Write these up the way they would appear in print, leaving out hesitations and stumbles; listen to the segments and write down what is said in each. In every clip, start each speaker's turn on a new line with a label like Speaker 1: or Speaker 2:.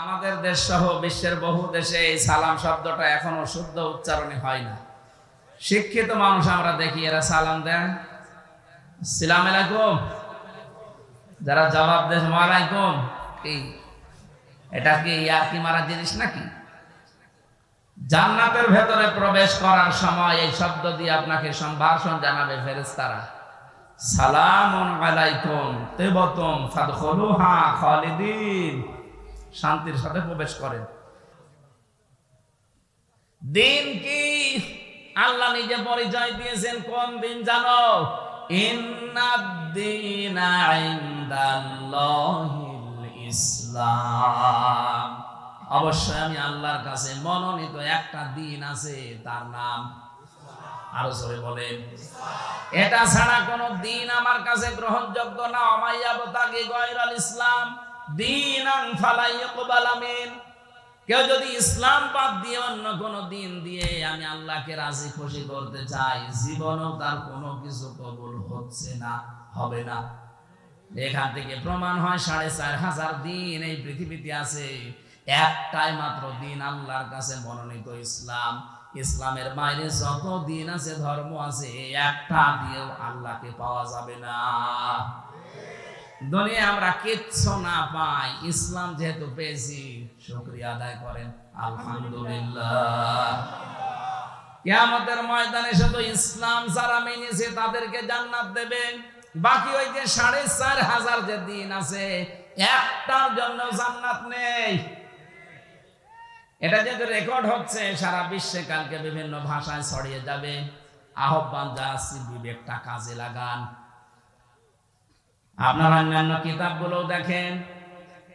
Speaker 1: আমাদের দেশ সহ বিশ্বের বহু দেশে এই সালাম শব্দটা এখনো শুদ্ধ উচ্চারণে হয় না। শিক্ষিত মানুষ আমরা দেখি এরা সালাম দেন আসসালামু আলাইকুম, যারা জবাব দেন ওয়ালাইকুম। কি এটা কি ইয়ার্কি মারা জিনিস নাকি? জান্নাতের ভেতরে প্রবেশ করার সময় এই শব্দ দিয়ে আপনাকে সম্ভাষণ জানাবে ফেরেশতারা, সালামুন আলাইকুম তিবতুম ফাদখুলুহা খালিদিন, শান্তির সাথে প্রবেশ করেন। দিন কি আল্লাহ নিজে পরিচয় দিয়েছেন, কোন দিন জানো? ইন্নাদ-দীনা ইনদাল্লাহিল ইসলাম। অবশ্যই আমি আল্লাহর কাছে মনোনীত একটা দিন আছে, তার নাম আরো জোরে বলেন। এটা ছাড়া কোন দিন আমার কাছে গ্রহণযোগ্য না। আমাইয়াবতাগি গায়রাল ইসলাম দীনান ফালা ইউকবাল মিন। কেউ যদি ইসলাম বাদ দিয়ে অন্য কোন দিন দিয়ে আমি আল্লাহকে রাজি খুশি করতে চাই, জীবনেও তার কোনো কিছু কবুল হচ্ছে না, হবে না। এখান থেকে প্রমাণ হয় ৪৫০০ দিন এই পৃথিবীতে আছে, একটাই মাত্র দিন আল্লাহর কাছে মনোনীত ইসলাম। ইসলামের বাইরে যত দিন আছে, ধর্ম আছে, একটা দিয়েও আল্লাহকে পাওয়া যাবে না। দুনিয়া আমরা কিচ্ছু না পাই, ইসলাম যেহেতু পেয়েছি শুকরিয়া আদায় করেন আলহামদুলিল্লাহ। কিয়ামতের ময়দানে শুধু ইসলাম যারা মেনেছে তাদেরকে জান্নাত দেবে। বাকি ওই যে ৪৫০০ যে দিন আছে, একটার জন্য জান্নাত নেই। এটা যেহেতু রেকর্ড হচ্ছে সারা বিশ্বে, কালকে বিভিন্ন ভাষায় ছড়িয়ে যাবে। আহ্বান জানাচ্ছি, বিবেকটা কাজে লাগান। আপনারা অন্যান্য কিতাবগুলো দেখেন।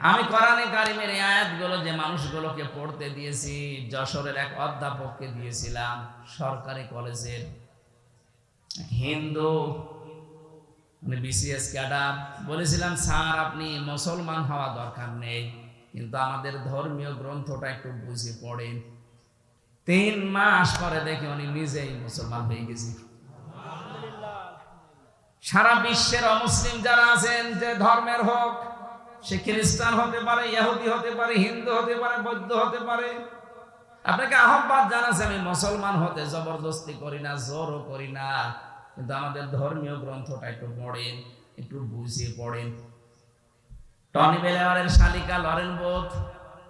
Speaker 1: আমি কোরআনে কারিমের এই আয়াতগুলো যে মানুষগুলোকে পড়তে দিয়েছি, যশোরের এক অধ্যাপককে দিয়েছিলাম, সরকারি কলেজের হিন্দু, বিসিএস ক্যাডার। বলেছিলাম, স্যার আপনি মুসলমান হওয়া দরকার নেই, কিন্তু আমাদের ধর্মীয় গ্রন্থটা একটু বুঝে পড়েন। ৩ মাস পরে দেখে উনি নিজেই মুসলমান হয়ে গেছে। সারা বিশ্বের অমুসলিম যারা আছেন, যে ধর্মের হোক, সে খ্রিস্টান হতে পারে, ইহুদি হতে পারে, হিন্দু হতে পারে, বৌদ্ধ হতে পারে, আপনাকে আহ্বান জানাচ্ছে, আমি মুসলমান হতে জবরদস্তি করি না, জোরও করি না, কিন্তু আমাদের ধর্মীয় গ্রন্থটা একটু পড়েন, একটু বুঝে পড়েন। টনি বেলাওয়ারের শালিকা লরেন বোথ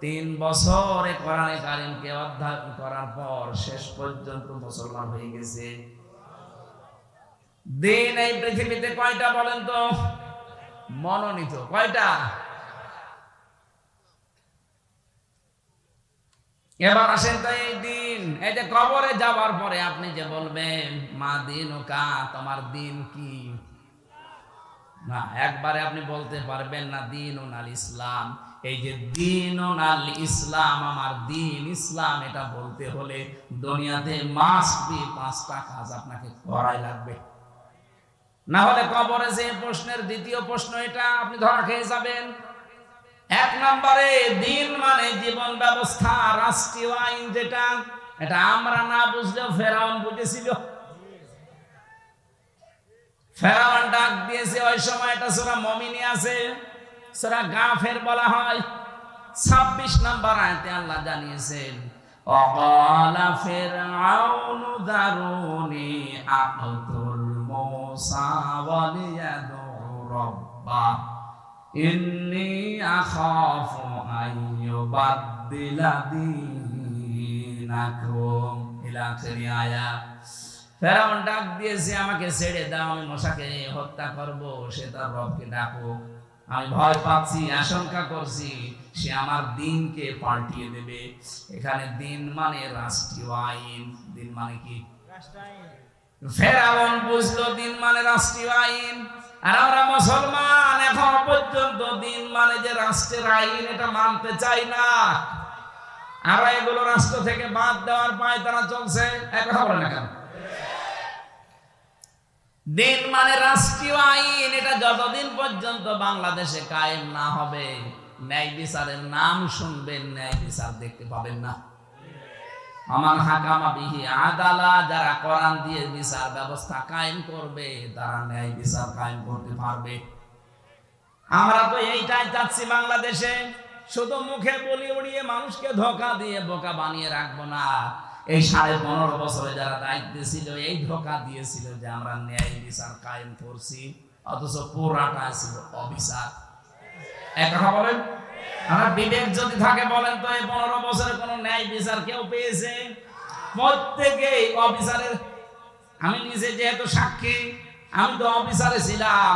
Speaker 1: ৩ বছরে কোরআনে কারিমকে অধ্যয়ন করার পর শেষ পর্যন্ত মুসলমান হয়ে গেছে। দিন এই পৃথিবীতে কয়টা বলেন তো? মনোনীত কয়টা? এবার আসেন তো এই দিন, এই যে কবরে যাওয়ার পরে আপনি যে বলবেন মা দিনুকা, তোমার দিন কি? না, একবারে আপনি বলতে পারবেন না দীনুন আল ইসলাম। এই যে দীনুন আল ইসলাম, আমার দিন ইসলাম, এটা বলতে হলে দুনিয়াতে মাস্ট বি 5টা কাজ আপনাকে করাই লাগবে। না হলে কবরে যে প্রশ্নের দ্বিতীয় প্রশ্ন, এটা আপনি ধরা খেয়ে যাবেন। ১ নম্বরে দিন মানে জীবন ব্যবস্থা, রাষ্ট্রীয় আইন যেটা, এটা আমরা না বুঝলেও ফেরাউন বুঝেছিল। ফেরাউন ডাক দিয়েছে ওই সময়, এটা সূরা মুমিনে আছে, সূরা গাফির বলা হয়। ২৬ নম্বর আয়াতে আল্লাহ জানিয়েছেন, ওয়াকালা ফিরআউনু দারুনি আকতুল মূসা ওয়ালিয়াদু রাব্বা ইন্নী আখাফু আইয়ুবাদদিলা দীনাকুম ইলা আখিরি আয়াত। ফেরাউন ডাক দিয়েছে, আমাকে ছেড়ে দাও, আমি মূসাকে হত্যা করব, সে তার রবকে ডাকুক। আমি ভয় পাচ্ছি, আশঙ্কা করছি সে আমার দিনকে পাল্টিয়ে দেবে। এখানে দিন মানে রাষ্ট্রীয় আইন। দিন মানে কি? ফেরাউন বুঝলো দিন মানে রাষ্ট্রীয় আইন, আর আমরা মুসলমান এখন পর্যন্ত দিন মানে যে রাষ্ট্রের আইন, এটা মানতে চাই না। আর এগুলো রাষ্ট্র থেকে বাদ দেওয়ার পায় তারা চলছে। এক কথা বলে না কেন? দিন মানে রাষ্ট্রীয় আইন, এটা যতদিন পর্যন্ত বাংলাদেশে কায়েম না হবে, ন্যায় বিচারের নাম শুনবেন, ন্যায় বিচার দেখতে পাবেন না। আমার হাকামা বিহি আদালা, যারা কোরআন দিয়ে বিচার ব্যবস্থা কায়েম করবে, তারা ন্যায় বিচার কায়েম করতে পারবে। আমরা তো এইটাই চাচ্ছি বাংলাদেশে। শুধু মুখে বলি উড়িয়ে মানুষকে ধোঁকা দিয়ে বোকা বানিয়ে রাখবো না। এই 15.5 বছরে যারা দায়িত্বে ছিল এই ধোঁকা দিয়েছিল যে আমরা ন্যায় বিচার কায়েম করছি, অথচ পুরাটা ছিল অবিচার। এক কথা বলেন, আমরা বিবেক যদি থাকে বলেন তো এই 15 বছরে কোনো ন্যায় বিচার কেউ পেয়েছে? প্রত্যেকেই অবিচারের। আমি নিজে যেহেতু সাক্ষী, আমি তো অবিচারে ছিলাম,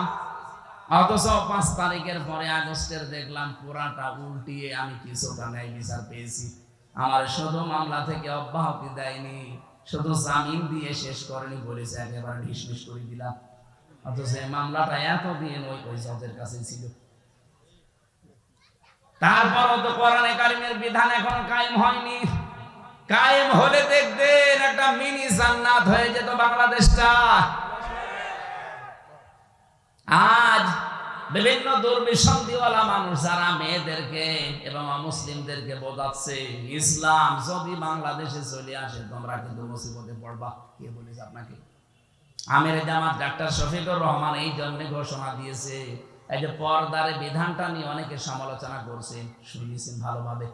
Speaker 1: অথচ 5 তারিখের পরে আগস্টের দেখলাম পুরাটা উল্টিয়ে আমি কিছুটা ন্যায় বিচার পেয়েছি। আমার শুধু মামলা থেকে অব্যাহতি দেয়নি, শুধু জামিন দিয়ে শেষ করেনি, বলেছে একেবারে ডিসমিস করে দিলাম। অথচ এই মামলাটা এতদিন ওই জজের কাছে ছিল। তারপরও তো কোরআনে কারিমের বিধান এখনো কায়েম হয়নি। কায়েম হলে দেখবেন একটা মিনি জান্নাত হয়ে যেত বাংলাদেশটা। আজ বিভিন্ন দুর্বিসন্ধিওয়ালা মানুষ যারা মেয়েদেরকে এবং অমুসলিমদেরকে বোঝাচ্ছে ইসলাম যদি বাংলাদেশে চলে আসে তোমরা কিন্তু মুসিবতে পড়বা। কে বলেছে আপনাকে? আমির জামাত ডাক্তার শফিকুর রহমান এই জন্য ঘোষণা দিয়েছে। এই যে পর্দার বিধানটা নিয়ে অনেকে সমালোচনা করছেন, শুনেছেন ভালোভাবে।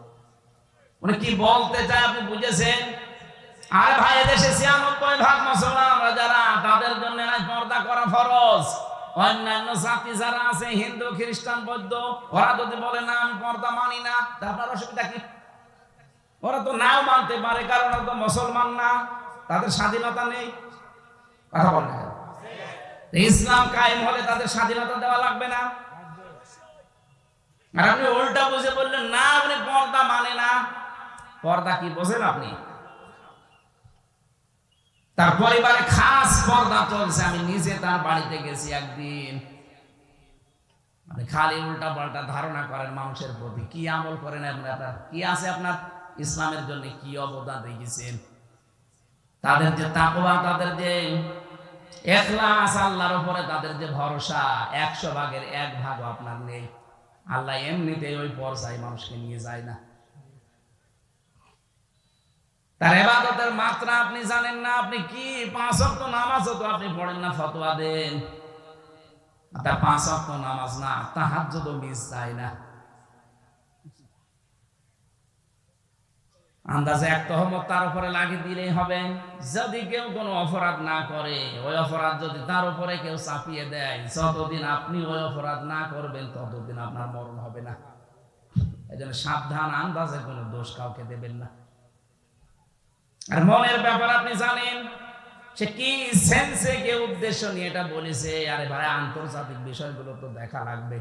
Speaker 1: উনি কি বলতে চায় আপনি বুঝেছেন? আরে ভাই, এদেশে 96% মুসলমান আমরা যারা, তাদের জন্য পর্দা করা ফরজ। অন্যান্য জাতি যারা আছে, হিন্দু, খ্রিস্টান, বৌদ্ধ, ওরা যদি বলে না আমি পর্দা মানি না, তা আপনার অসুবিধা কি? ওরা তো নাও মানতে পারে, কারণ ওরা তো মুসলমান না, তাদের স্বাধীনতা নেই। কথা বলেন, ইসলাম কায়েম হলে তাদের স্বাধীনতা দেওয়া লাগবে না? আর আপনি উল্টা বুঝে বললেন না আপনি পর্দা মানে না। পর্দা কি বোঝেন আপনি? তার পরিবারে খাস পর্দা চলছে। আমি নিজে তার বাড়িতে গেছি একদিন। আপনি খালি উল্টা পাল্টা ধারণা করেন মানুষের প্রতি। কি আমল করেন আপনার? কি আছে আপনার ইসলামের জন্য? কি অবদান রেখেছেন? তাদের যে তাকওয়া, তাদের যে ইখলাস, আল্লাহর উপরে তাদের যে ভরসা, 100 ভাগের 1 ভাগও আপনার নেই। আল্লাহ এমনিতেই ওই পর্যায়ে মানুষকে নিয়ে যায় না। তার ইবাদতের মাত্রা আপনি জানেন না। আপনি কি 5 ওয়াক্ত নামাজও তো আপনি পড়েন না, ফতোয়া দেন। তার 5 ওয়াক্ত নামাজ না, তাহাজ্জুদও মিস যায় না। আন্দাজে এক তহমত তার উপরে লাগিয়ে দিলেই হবে। যদি কেউ কোনো অপরাধ না করে, ওই অপরাধ যদি তার উপরে কেউ চাপিয়ে দেয়, যতদিন আপনি ওই অপরাধ না করবেন ততদিন আপনার মরণ হবে না। এজন্য সাবধান, আন্দাজে কোনো দোষ কাউকে দেবেন না। আর মনের ব্যাপার আপনি জানেন, সে কি সেন্সে কে উদ্দেশ্য নিয়ে এটা বলেছে। আরে ভাই, আন্তর্জাতিক বিষয়গুলো তো দেখা লাগবে।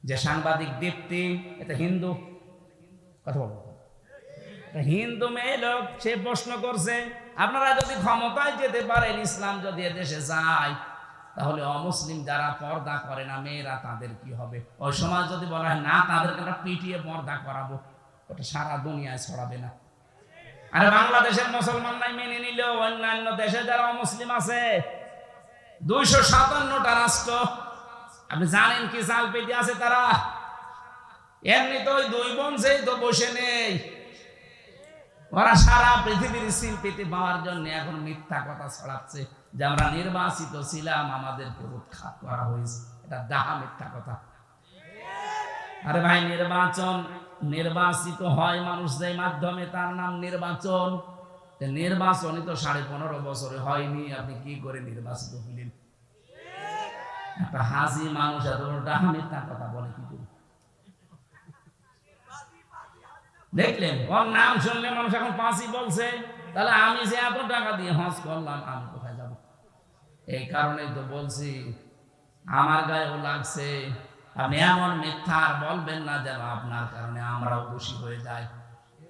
Speaker 1: যে সাংবাদিক দীপ্তি, এটা হিন্দু, কথা বলবো, হিন্দু মেয়ে লোক, সে প্রশ্ন করছে আপনারা যদি ক্ষমতায় যেতে পারেন, ইসলাম যদি এদেশে যায়, তাহলে অমুসলিম যারা পর্দা করে না মেয়েরা, তাদের কি হবে? ওই সময় যদি বলা হয় না, তাদেরকে আমরা পিটিয়ে পর্দা করাবো, ওটা সারা দুনিয়ায় ছড়াবে না। আরে বাংলাদেশের মুসলমান নাই মেনে নিলেও অন্যান্য দেশে যারা অমুসলিম আছে, 257টা রাষ্ট্র, আপনি জানেন কি চাল পেতে আছে তারা? এমনি তো ওই 2 বংশেই তো বসে নেই। ওরা সারা পৃথিবীর সিল পেতে পাওয়ার জন্য এখন মিথ্যা কথা ছড়াচ্ছে যে আমরা নির্বাচিত ছিলাম, আমাদেরকে উৎখাত করা হয়েছে। এটা ডাহা মিথ্যা কথা। আরে ভাই, নির্বাচিত হয় মানুষদের মাধ্যমে, তার নাম নির্বাচন। নির্বাচনই তো 15.5 বছরে হয়নি, আপনি কি করে নির্বাচিত হলেন? একটা হাজি মানুষ এত ডাহা মিথ্যা কথা বলে কি করে? দেখলেন, ওর নাম শুনলে মানুষ এখন 5ই বলছে। তাহলে আমি যে এত টাকা দিয়ে হজ করলাম, আমি কোথায় যাব? এই কারণেই তো বলছি, আমার গায়েও লাগছে। আপনি এমন মিথ্যা আর বলবেন না যেন আপনার কারণে আমরাও দোষী হয়ে যাই।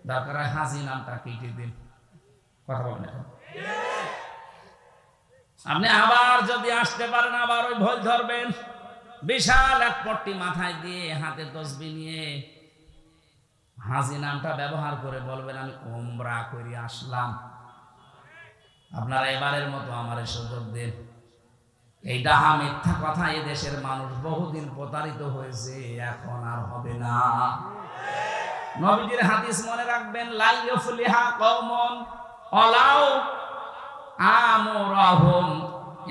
Speaker 1: দরকার হয় হাজি নামটা কেটে দিন। কথা বলেন এখন। আপনি আবার যদি আসতে পারেন, আবার ওই ভুল ধরবেন। বিশাল এক পট্টি মাথায় দিয়ে, হাতে তসবিহ নিয়ে হাজি নামটা ব্যবহার করে বলবেন আমি উমরা করে আসলাম। আপনারা এবারের মতো আমার সুযোগ দেন। এই ডাহা মিথ্যা কথা এই দেশের মানুষ বহুদিন প্রতারিত হয়েছে, এখন আর হবে না। নবীজির হাদিস মনে রাখবেন, লা ইউফলিহা কওমুন আলাউ আমরাহুম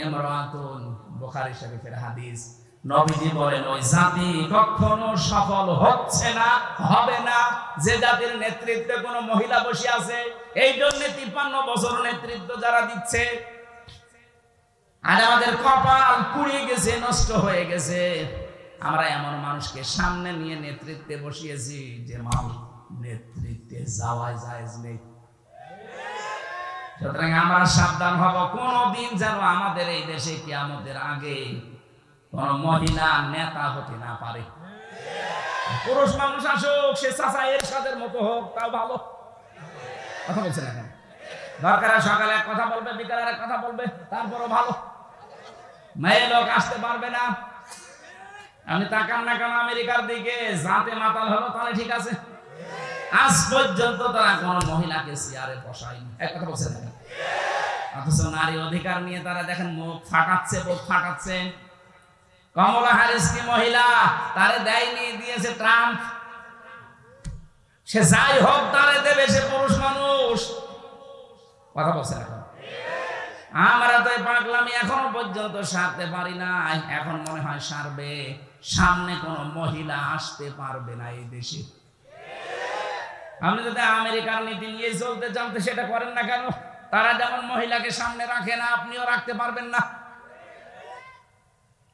Speaker 1: ইমরাতুন, বুখারী শরীফের হাদিস। নবীজি বলেন ওই জাতি কখনো সফল হচ্ছে না, হবে না যে জাতির নেতৃত্বে কোনো মহিলা বসে আছে। এই জন্য 53 বছর নেতৃত্ব যারা দিচ্ছে, আর আমাদের কপাল পুড়ে গেছে, নষ্ট হয়ে গেছে। আমরা এমন মানুষকে সামনে নিয়ে নেতৃত্বে বসিয়েছি যে মানুষ নেতৃত্বে যাওয়াই জায়েজ নেই। সুতরাং আমরা সাবধান হব, কোনদিন যেন আমাদের এই দেশে কিয়ামতের আগে কোন মহিলা নেতা হতে না পারে। পুরুষ মানুষ আসুক, সে চাচা এরশাদের মতো হোক, তাও ভালো। কথা বলছেন এখন? দরকার সকালে এক কথা বলবে, বিকালে এক কথা বলবে, তারপরও ভালো। মেয়ে লোক আসতে পারবে না। আপনি তাকান না কেন আমেরিকার দিকে, জাতে মাতাল হলো তাহলে ঠিক আছে। আজ পর্যন্ত তারা কোন মহিলাকে চেয়ারে বসায়নি। এক কথা বলছেন না? অথচ নারী অধিকার নিয়ে তারা দেখেন মুখ ফাটাচ্ছে, বুক ফাটাচ্ছে। কমলা হ্যারিস কি মহিলা? তারে দেয়নি, দিয়েছে ট্রাম্প। সে যাই হোক তারে দেবে, সে পুরুষ মানুষ। কথা বলছেন এখন? আমরা তো পাগলামি এখনো পর্যন্ত সারতে পারি না। এখন মনে হয় সারবে। সামনে কোন মহিলা আসতে পারবে না এই দেশে। আপনি যদি আমেরিকার নীতি নিয়ে চলতে চান সেটা করেন না কেন? তারা যেমন মহিলাকে সামনে রাখে না, আপনিও রাখতে পারবেন না।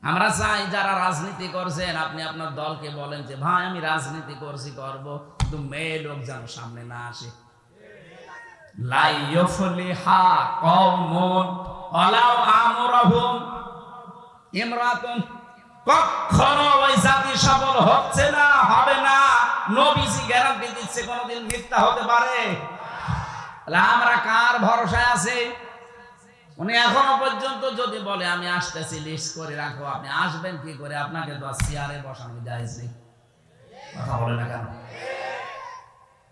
Speaker 1: আমরা চাই যারা রাজনীতি করছেন, আপনি আপনার দলকে বলেন যে ভাই আমি রাজনীতি করছি, করব, কিন্তু মেয়ে লোক যেন সামনে না আসে। লা ইউফলিহা কওমুন ওয়ালাউ আমরহুম ইমরাতুন। কখনো ওই জাতি সফল হচ্ছে না, হবে না। নবীজি গ্যারান্টি দিচ্ছে কোনদিন মিথ্যা হতে পারে? আমরা কার ভরসায় আছি? উনি এখনো পর্যন্ত যদি বলে আমি আসতেছি, লিস্ট করে রাখো, আপনি আসবেন কি করে? আপনাকে তো চেয়ারে বসানো যায় না। কথা বলে না কেন?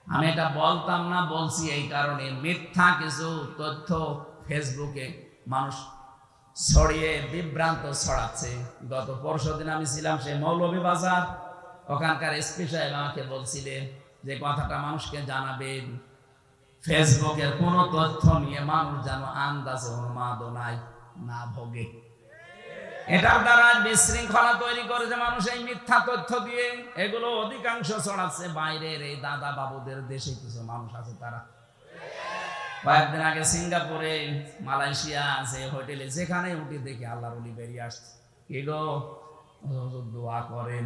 Speaker 1: আমি এটা বলতাম না, বলছি এই কারণে মিথ্যা কিছু তথ্য ফেসবুকে মানুষ ছড়িয়ে বিভ্রান্ত ছড়াচ্ছে। গত পরশুদিন আমি ছিলাম সেই মৌলভীবাজার, ওখানকার এসপি সাহেব আমাকে বলছিলেন যে কথাটা মানুষকে জানাবেন, ফেসবুকের কোন তথ্য নিয়ে মানুষ যেন আন্দাজে উন্মাদনায় না ভোগে। এটার দ্বারা বিশৃঙ্খলা তৈরি করেছে মানুষ এই মিথ্যা তথ্য দিয়ে। এগুলো অধিকাংশ ছড়াচ্ছে বাইরের এই দাদা বাবুদের দেশে কিছু মানুষ আছে। তারা কয়েকদিন আগে সিঙ্গাপুরে, মালয়েশিয়া আছে হোটেলে, যেখানে উঠে দেখি আল্লাহর ওলি বেরিয়ে আসছে। কি গো, দোয়া করেন।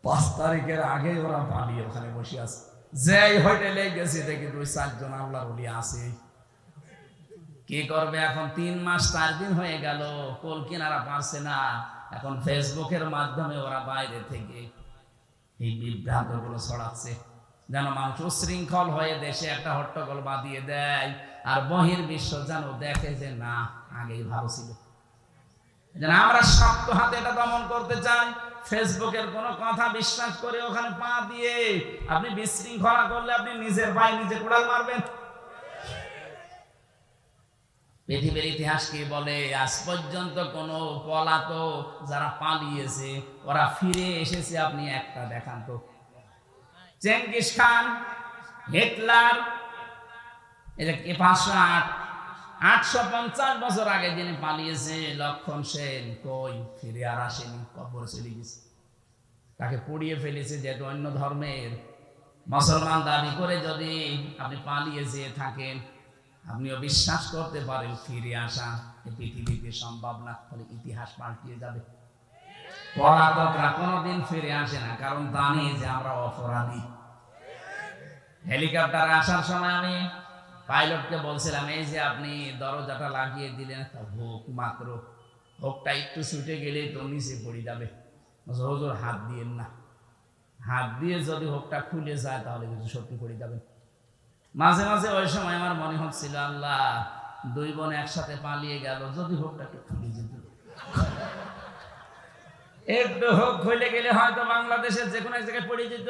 Speaker 1: 5 তারিখের আগে ওরা পালিয়ে ওখানে বসে আছে। যে হোটেলে গেছি দেখি 2-4 জন আল্লাহর ওলি আছে। কি করবে এখন? 3 মাস 4 দিন হয়ে গেল, কোল কিনারা পারছে না। এখন ফেসবুকের মাধ্যমে ওরা বাইরে থেকে এই বিভ্রান্ত গুলো ছড়াচ্ছে, যেন মানুষ উশৃঙ্খল হয়ে দেশে একটা হট্টগোল বাঁধিয়ে দেয়, আর বহির্বিশ্ব যেন দেখে যে না, আগেই ভালো ছিল। যেন আমরা শক্ত হাতে এটা দমন করতে চাই। ফেসবুকের কোন কথা বিশ্বাস করে ওখানে পা দিয়ে আপনি বিশৃঙ্খলা করলে আপনি নিজের পায়ে নিজে কোড়াল মারবেন। পৃথিবীর ইতিহাস কি বলে? আজ পর্যন্ত কোন পলাতক যারা পালিয়েছে, ওরা ফিরে এসেছে, আপনি একটা দেখান তো। চেঙ্গিস খান, হিটলার, এটা কি 850 বছর আগে যিনি পালিয়েছে, লক্ষণ সেন, কই ফিরে আর আসেনি, কবরে চলে গেছে। তাকে পুড়িয়ে ফেলেছে। যেহেতু অন্য ধর্মের মুসলমান দাবি করে যদি আপনি পালিয়ে যেয়ে থাকেন, আপনিও বিশ্বাস করতে পারেন ফিরে আসা এই পৃথিবীতে সম্ভব না, ফলে ইতিহাস পাল্টিয়ে যাবে। পলাতকরা কোনোদিন ফিরে আসে না, কারণ জানে যে আমরা অপরাধী। হেলিকপ্টারে আসার সময় আমি পাইলটকে বলছিলাম, এই যে আপনি দরজাটা লাগিয়ে দিলেন, হুক মাত্র, হুকটা একটু ছুটে গেলেই তো নিচে পড়ে যাবে, হুজুর হাত দিয়েন না। হাত দিয়ে যদি হুকটা খুলে যায় তাহলে কিন্তু সত্যি পড়ে যাবে। মাঝে মাঝে ওই সময় আমার মনে হচ্ছিল, আল্লাহ, 2 বোন একসাথে পালিয়ে গেল, যদি হুকটা একটু খুলে যেত। একটু হুক খুলে গেলে হয়তো বাংলাদেশের যে কোনো এক জায়গায় পড়ে যেত।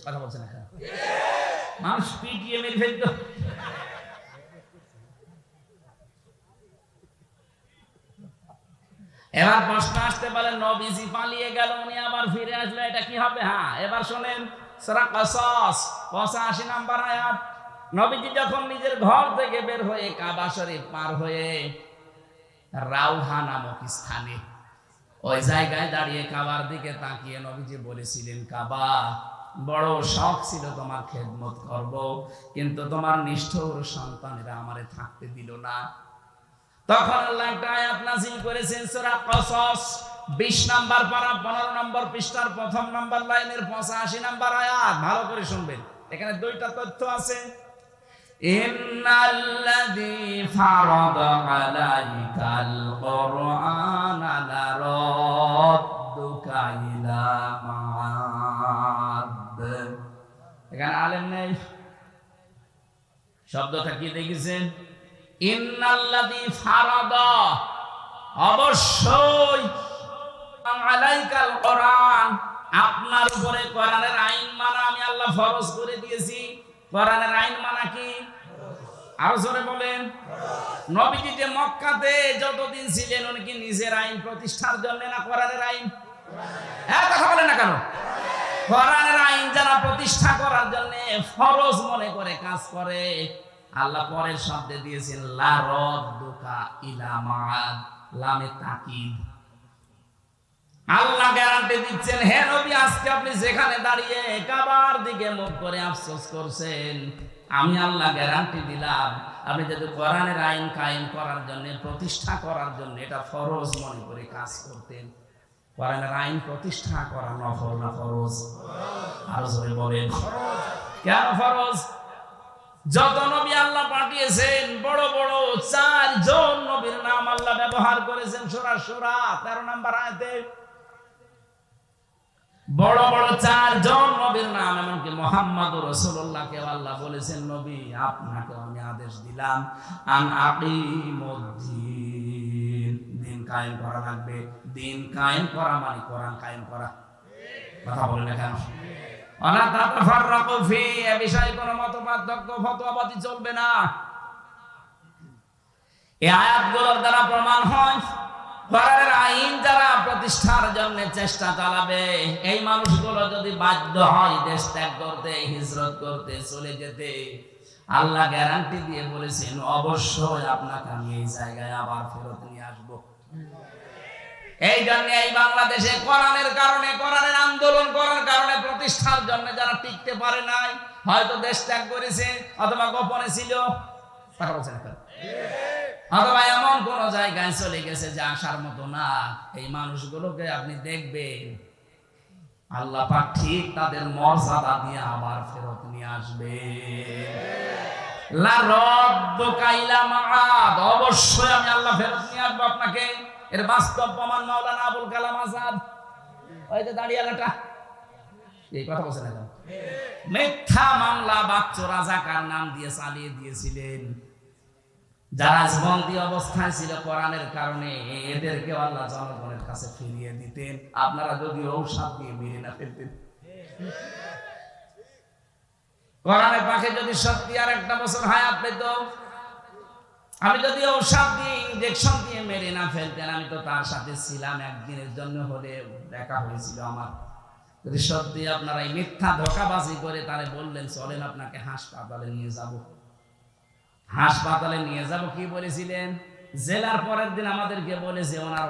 Speaker 1: কথা বলছে না, মানুষ পিটিয়ে মেরে ফেলতো। এবার প্রশ্ন আসতে পারে, নবীজি পালিয়ে গেল, উনি আবার ফিরে আসলে এটা কি হবে? হ্যাঁ, এবার শোনেন সূরা কসস 85 নম্বর আয়াত। নবীজি যখন নিজের ঘর থেকে বের হয়ে কাবা শরীফ পার হয়ে রাউহা নামক স্থানে ওই জায়গায় দাঁড়িয়ে কাবার দিকে তাকিয়ে নবীজি বলেছিলেন, কাবা, বড় শখ ছিল তোমার খেদমত করব, কিন্তু তোমার নিষ্ঠুর সন্তানেরা আমারে থাকতে দিল না। তখন আল্লাহ একটা আয়াত নাযিল করেছেন, সূরা কসস 20 নাম্বার পারা 15 নম্বর পৃষ্ঠার প্রথম নাম্বার লাইনের 85 নাম্বার আয়াত। ভালো করে শুনবেন, এখানে দুইটা তথ্য আছে। ইন্নাল্লাযী ফারাদা আলাইকাল কুরআনা লারাদ্দুকা ইলা মাআদ। এখানে আলেম নেই, শব্দটা কি দেখেছেন? ইন্নাল্লাযী ফারাদা, অবশ্যই, আলাইকাল কোরআন, আপনার উপরে কোরআনের আইন মানা আমি আল্লাহ ফরজ করে দিয়েছি। কোরআনের আইন মানা কি? আরো জোরে বলেন। নবীজি যে মক্কাতে যতদিন ছিলেন, উনি কি নিজের আইন প্রতিষ্ঠার জন্য না কোরআনের আইন? হ্যাঁ, কথা বলেন না কেন? কোরআনের আইন যারা প্রতিষ্ঠা করার জন্য ফরজ মনে করে কাজ করে, আল্লাহ পরের শব্দে দিয়েছেন লা রাদ্দুকা ইলা মাআদ, লামে তাকিদ। আল্লাহ গ্যারান্টি দিচ্ছেন, হে নবী, আজকে আপনি যেখানে দাঁড়িয়ে কাবার দিকে মুখ করে আফসোস করছেন, আমি আল্লাহ গ্যারান্টি দিলাম, আপনি যদি কোরআনের আইন কায়েম করার জন্য, প্রতিষ্ঠা করার জন্য এটা ফরজ মনে করে কাজ করতেন। কোরআনের আইন প্রতিষ্ঠা করা নফল না ফরজ? আরো জোরে বলেন। কেন ফরজ? যত নবী আল্লাহ পাঠিয়েছেন, বড় বড় 4 জন নবীর নাম আল্লাহ ব্যবহার করেছেন সূরা শূরা 13 নম্বর আয়াতে। বড় বড় 4 জন নবীর নাম, এমনকি মুহাম্মদুর রাসূলুল্লাহকে আল্লাহ বলেছেন, নবী, আপনাকে আমি আদেশ দিলাম আন আকিমুদ্দিন, দিন কায়েম করা লাগবে। দিন কায়েম করা মানে কোরআন কায়েম করা। কথা বলেন না কেন? ওয়ালা তাতাফাররাকু ফি, এ বিষয়ে কোনো মতপার্থক্য ফতোয়াবাজি চলবে না। এই আয়াতগুলোর দ্বারা প্রমাণ হয়, কোরআনের আইন যারা প্রতিষ্ঠার জন্য চেষ্টা চালাবে, এই মানুষগুলো যদি বাধ্য হয় দেশ ত্যাগ করতে, হিজরত করতে, চলে যেতে, আল্লাহ গ্যারান্টি দিয়ে বলেছেন, অবশ্যই আপনাকে আমি এই জায়গায় আবার ফেরত নিয়ে আসবো। এই জন্য এই বাংলাদেশে কোরআনের কারণে, কোরআনের আন্দোলন করার কারণে, প্রতিষ্ঠার জন্য যারা টিকতে পারে নাই, হয়তো দেশ ত্যাগ করেছে, অথবা গোপনে ছিল, অথবা এমন কোন জায়গায় চলে গেছে যে আসার মতো না, এই মানুষগুলোকে আপনি দেখবেন আল্লাহ পাক ঠিক তাদের মর্যাদা দিয়ে আবার ফেরত নিয়ে আসবে। লা রাদ্দুকা ইলা মাআদ, অবশ্যই আমি আল্লাহ ফেরত নিয়ে আসবো আপনাকে। এর বাস্তব প্রমাণ মাওলানা আবুল কালাম আজাদ, ওই যে দাঁড়িয়ালাটা, এই কথা বলছেন না? মিথ্যা মামলা বাচ্চু রাজাকার নাম দিয়ে চালিয়ে দিয়েছিলেন। যারা বন্দী অবস্থায় ছিল কোরআনের কারণে, এদেরকে আল্লাহ জনগণের কাছে ফিরিয়ে দিতেন, আপনারা যদি ঔষধ দিয়ে মেরে না ফেলতেন। কোরআনের পাখে যদি সত্যি আর একটা বছর হায়াত পেত, আমি যদি ঔষধ দিয়ে, ইনজেকশন দিয়ে মেরে না ফেলতেন, আমি তো তার সাথে ছিলাম, একদিনের জন্য হলে দেখা হয়েছিল আমার। যদি সত্যি আপনারা এই মিথ্যা ধোঁকাবাজি করে তারে বললেন, চলেন আপনাকে হাসপাতালে নিয়ে যাব, হাসপাতালে নিয়ে যাব, কি বলেছিলেন? জেলার পরের দিন আমাদেরকে বলেছে ওনার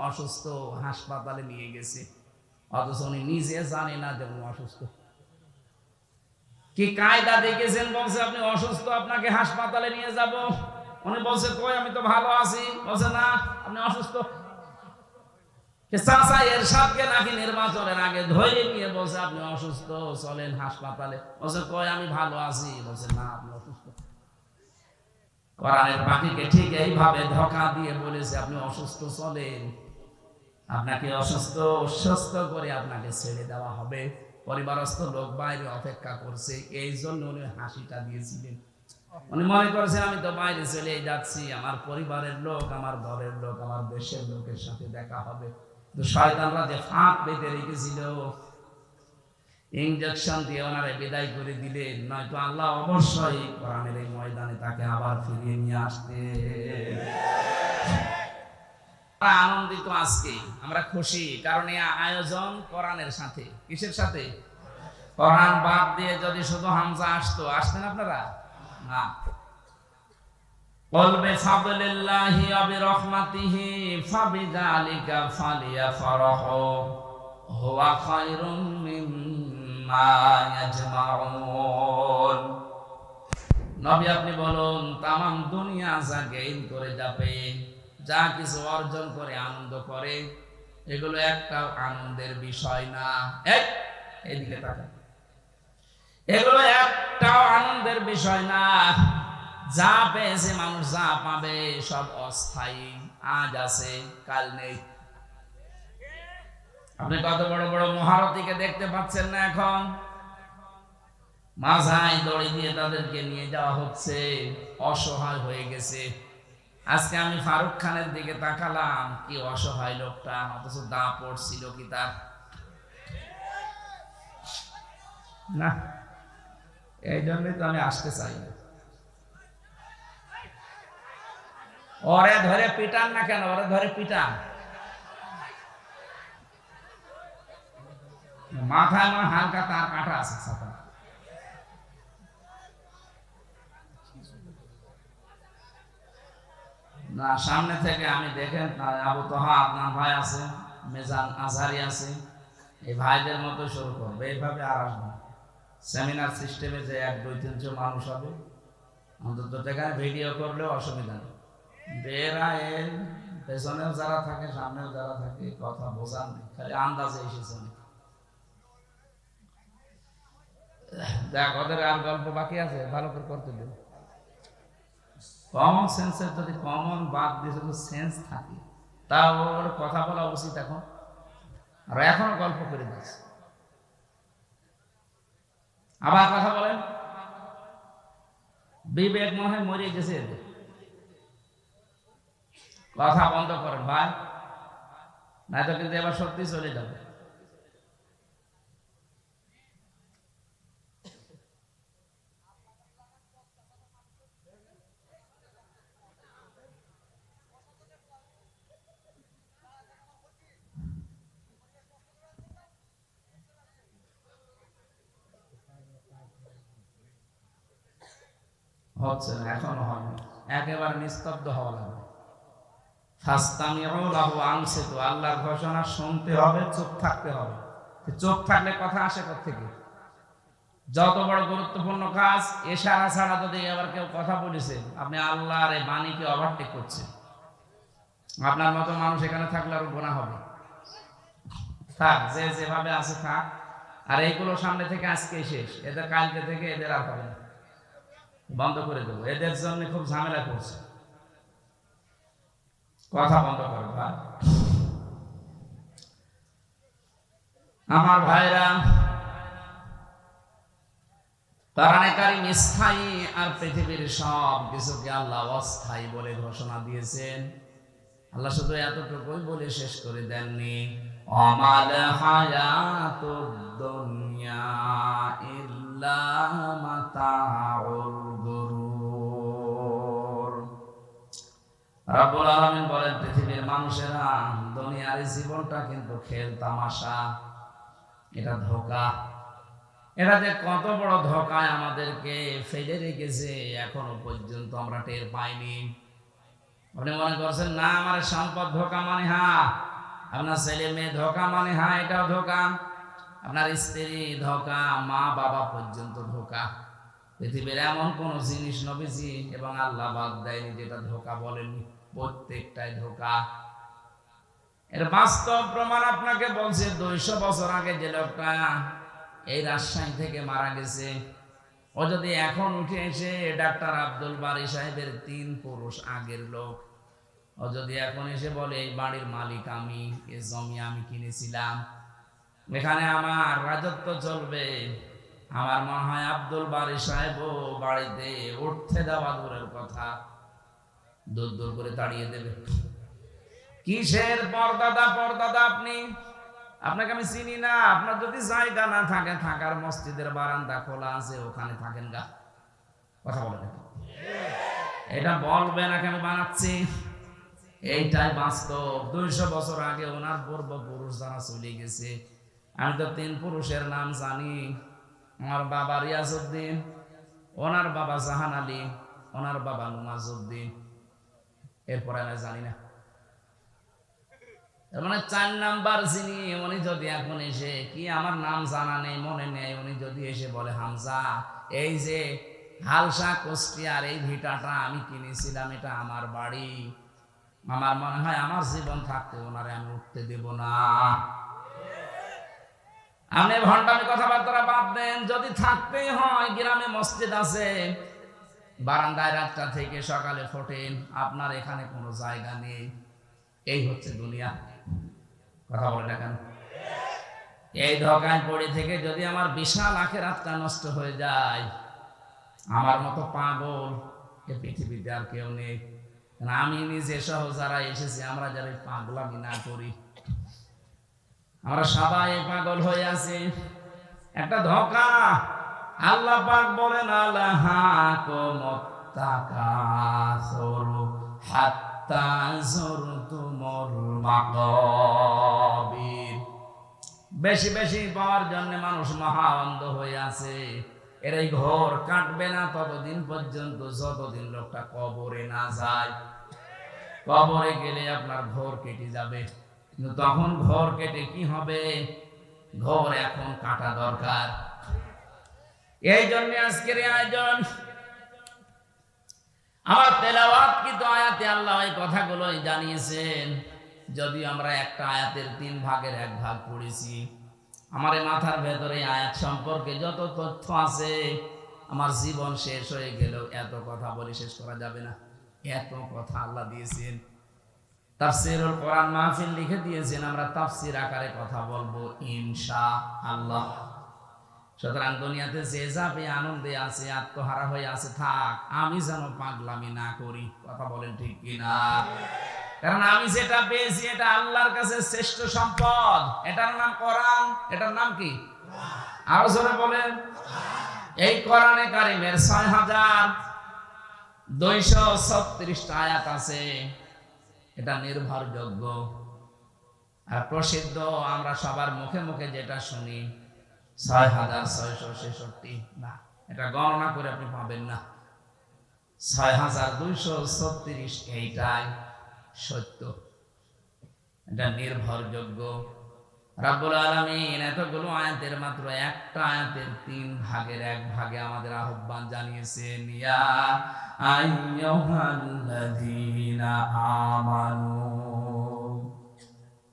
Speaker 1: অসুস্থ, হাসপাতালে নিয়ে গেছে, অথচ উনি নিজে জানে না যে উনি অসুস্থ। কি কায়দা দেখেছেন? বলছে আপনি অসুস্থ, আপনাকে হাসপাতালে নিয়ে যাব। উনি বলছে, কই, আমি তো ভালো আছি। বলছে, না, আপনি অসুস্থ। চাচা এরশাদকে নাকি নির্বাচনের আগে ধরে নিয়ে বলছে, আপনি অসুস্থ, চলেন হাসপাতালে। বলছে, কই, আমি ভালো আছি। বলছে, না, আপনি অসুস্থ। কোরআনের পাখিকে ঠিক এইভাবে ধোঁকা দিয়ে বলেছে, আপনি অসুস্থ, চলেন, আপনাকে অসুস্থ সুস্থ করে আপনাকে ছেড়ে দেওয়া হবে। পরিবারস্থ লোক বাইরে অপেক্ষা করছে, এই জন্য উনি হাসিটা দিয়েছিলেন। উনি মনে করেছেন, আমি তো বাইরে চলে যাচ্ছি, আমার পরিবারের লোক, আমার দলের লোক, আমার দেশের লোকের সাথে দেখা হবে। তো শয়তানরা যে ফাঁক পেতে রেখেছিল, ইনজেকশন দিয়ে ওনারে বিদায় করে দিলেন, নয়তো আল্লাহ অবশ্যই কোরআনের এই ময়দানে তাকে আবার ফিরিয়ে নিয়ে আসতে। আনন্দিত আজকে, আমরা খুশি, কারণ এই আয়োজন কোরআনের সাথে। কিসের সাথে? কোরআন বাদ দিয়ে যদি শুধু হামজা আসতো, আসতেন আপনারা? না, قل بفضل الله وبرحمته فبذلك فليفرحوا هو خير مما يجمعون। নবী আপনি বলুন, তামাম দুনিয়া যা গেইন করে যাবে, যা কিছু অর্জন করে আনন্দ করে, এগুলো একটাও আনন্দের বিষয় না। এইদিকে তাকান, এগুলো একটাও আনন্দের বিষয় না। যা পেয়েছে মানুষ, যা পাবে সব অস্থায়ী, আজ আছে কাল নেই। আপনি কত বড় বড় মহারথীকে দেখতে পাচ্ছেন না? এখন মাঝায় দড়ি দিয়ে তাদেরকে নিয়ে যাওয়া হচ্ছে, অসহায় হয়ে গেছে। আজকে আমি ফারুক খানের দিকে তাকালাম, কি অসহায় লোকটা, অথচ দা পড়ছিল কি তার না। এই জন্যই তো আমি আসতে চাই না। ওরে ধরে পিটান না কেন? ওরে ধরে পিটান, মাথায় মনে হালকা তার কাটা আছে ছাতা। না, সামনে থেকে আমি দেখেন, আবু তোহা আপনার ভাই আছে, মেজান আজহারি আছে, এই ভাইদের মতো শুরু করবে। এইভাবে আর আসবে সেমিনার সিস্টেমে যে 1-2-300 মানুষ হবে, অন্তত সেখানে ভিডিও করলেও অসুবিধা নেই। বেরা এর পেছনেও যারা থাকে, সামনেও যারা থাকে, কথা বোঝার নেই, খালি আন্দাজে এসেছে। দেখ, ওদের আর গল্প বাকি আছে, ভালো করে করতে দেব। কমন সেন্সের যদি কমন বাদ দিয়ে যদি সেন্স থাকে, তা ওর কথা বলা উচিত এখন। আর এখনো গল্প করে দিচ্ছে। আবার কথা বলেন, বিবেক মনে হয় মরে গেছে এদের। কথা বন্ধ করেন ভাই, নাই তো কিন্তু এবার সত্যি চলে যাবে। হচ্ছে না, এখনো হয়নি। একেবারে নিস্তব্ধ হওয়া লাগবে। আল্লাহর ঘোষণা শুনতে হবে, চুপ থাকতে হবে। চুপ থাকলে কথা আসে কোত্থেকে? যত বড় গুরুত্বপূর্ণ কাজ, ইশারা ছাড়া যদি আবার কেউ কথা বলেছে, আপনি আল্লাহর এই বাণীকে ওভারটেক করছেন। আপনার মতো মানুষ এখানে থাকলে আরো গুনাহ হবে। থাক, যে যেভাবে আছে থাক। আর এইগুলো সামনে থেকে আজকে শেষ, এদের কালকে থেকে এদের আর হবে না, বন্ধ করে দেবো। এদের জন্য খুব ঝামেলা করছে। কথা বন্ধ করো ভাই। আমার ভাইরা, কোরআনে কারীম স্থায়ী আর পৃথিবীর সব কিছুকে আল্লাহ অস্থায়ী বলে ঘোষণা দিয়েছেন। আল্লাহ শুধু এতটুকুই বলে শেষ করে দেননি, আমাল হায়াতুদ দুনিয়া ইল্লা মাতাউল গুরুর। রব্বুল আলামিন বলেন, পৃথিবীর মানুষেরা, দুনিয়ার জীবনটা কিন্তু খেল তামাশা, এটা ধোঁকা। এটা যে কত বড় ধোঁকায় আমাদেরকে ফেলে রেখেছে, এখনো পর্যন্ত আমরা টের পাইনি। আপনি মনে করছেন না আমার সম্পদ ধোঁকা, মানে হ্যাঁ। আপনার ছেলে মেয়ে ধোঁকা, মানে হ্যাঁ, এটাও ধোঁকা। আপনার স্ত্রী ধোঁকা, মা বাবা পর্যন্ত ধোঁকা। পৃথিবীর এমন কোন জিনিস নবীজি এবং আল্লাহ বাদ দেয়নি যেটা ধোঁকা বলেননি, প্রত্যেকটাই ধোঁকা। এর বাস্তব প্রমাণ আপনাকে বলছে। 200 বছর আগে যে লোকটা এই রাজশাহী থেকে মারা গেছে, ও যদি এখন উঠে এসে, ডাক্তার আব্দুল বারী সাহেবের 3 পুরুষ আগের লোক, ও যদি এখন এসে বলে এই বাড়ির মালিক আমি, এই জমি আমি কিনেছিলাম, এখানে আমার রাজত্ব চলবে, আমার মনে হয় আব্দুল বারী সাহেবও বাড়িতে উঠতে দেওয়া দূরের কথা, দূর দূর করে তাড়িয়ে দেবে। কিসের পরদাদা পরদাদা আপনি? আপনাকে আমি চিনি না। আপনার যদি জায়গা না থাকে, থাকার মসজিদের বারান্দা খোলা আছে, ওখানে থাকেন গা। কথা বলেন, এটা বলবে নাকি আমি বানাচ্ছি? এইটাই বাস্তব। 200 বছর আগে ওনার পূর্বপুরুষ যারা চলে গেছে, আমি তো 3 পুরুষের নাম জানি। আমার বাবা রিয়াজউদ্দিন, ওনার বাবা জাহান আলী, ওনার বাবা নুমাজউদ্দিন। এরপরে আমি জানি না। মানে 4 নাম্বার যিনি, উনি যদি এখন এসে কি আমার নাম জানা নেই, মনে নেই, উনি যদি এসে বলে হামজা এই যে হালসা কুষ্টিয়ার এই ভিটাটা আমি কিনেছিলাম, এটা আমার বাড়ি, আমার মনে হয় আমার জীবন থাকতে ওনারে আমি উঠতে দেব না। আপনি ভণ্ডামি কথাবার্তা বাদ দেন। যদি থাকতেই হয়, গ্রামে মসজিদ আছে, বারান্দায় রাতটা থেকে সকালে ফোটেন, আপনার এখানে কোনো জায়গা নেই। এই হচ্ছে দুনিয়া। কথা বলে না কেন? এই ধোঁকায় পড়ে থেকে যদি আমার বিশাল আখিরাতটা নষ্ট হয়ে যায়, আমার মতো পাগল এ পৃথিবীতে আর কেউ নেই। আমি নিজে সহ যারা এসেছি, আমরা যারা পাগলামি না করি, আমরা সবাই পাগল হয়ে আছি। একটা ধোঁকা। আল্লাহ পাক বলেন আল্লাহাকুমুত্তাকাসুরু হাত্তা যুরতুমুল মাকাবির। বেশি বেশি পাওয়ার জন্য মানুষ মহা অন্ধ হয়ে আছে। এর এই ঘোর কাটবে না ততদিন পর্যন্ত, যতদিন লোকটা কবরে না যায়। কবরে গেলে আপনার ঘোর কেটে যাবে, কিন্তু তখন ঘোর কেটে কি হবে? ঘোর এখন কাটা দরকার। এই জন্য আজকের আয়োজন। আমার তেলাওয়াতকৃত আয়াতে আল্লাহ এই কথাগুলোই জানিয়েছেন। যদি আমরা একটা আয়াতের 3 ভাগের 1 ভাগ পড়েছি, আমার এই মাথার ভেতরে আয়াত সম্পর্কে যত তথ্য আছে, আমার জীবন শেষ হয়ে গেলেও এত কথা বলে শেষ করা যাবে না। এত কথা আল্লাহ দিয়েছেন। তাফসীরুল কোরআন মাহফিল লিখে দিয়েছেন, আমরা তাফসীর আকারে কথা বলবো ইনশাআল্লাহ। সুতরাং দুনিয়াতে যে যাবে আনন্দে আছে, আত্মহারা হয়ে আছে, থাক, আমি যেন পাগলামি না করি। কথা বলেন ঠিক কিনা? কারণ আমি যেটা পেয়েছি এটা আল্লাহর কাছে শ্রেষ্ঠ সম্পদ। এটার নাম কোরআন। এটার নাম কি? আরো জোরে বলেন। এই কোরআনে কারিমের ৬,২৩৬ আয়াত আছে। এটা নির্ভরযোগ্য আর প্রসিদ্ধ। আমরা সবার মুখে মুখে যেটা শুনি ৬,৬৬৬ না, এটা গণনা করে আপনি পাবেন না। ৬,২৩৬ এইটাই সত্য, এটা নির্ভরযোগ্য। রাব্বুল আলামিন এতগুলো আয়াতের মাত্র একটা আয়াতের 3 ভাগের 1 ভাগে আমাদের আহ্বান জানিয়েছেন, ইয়া আইয়ুহাল্লাযীনা আমানু,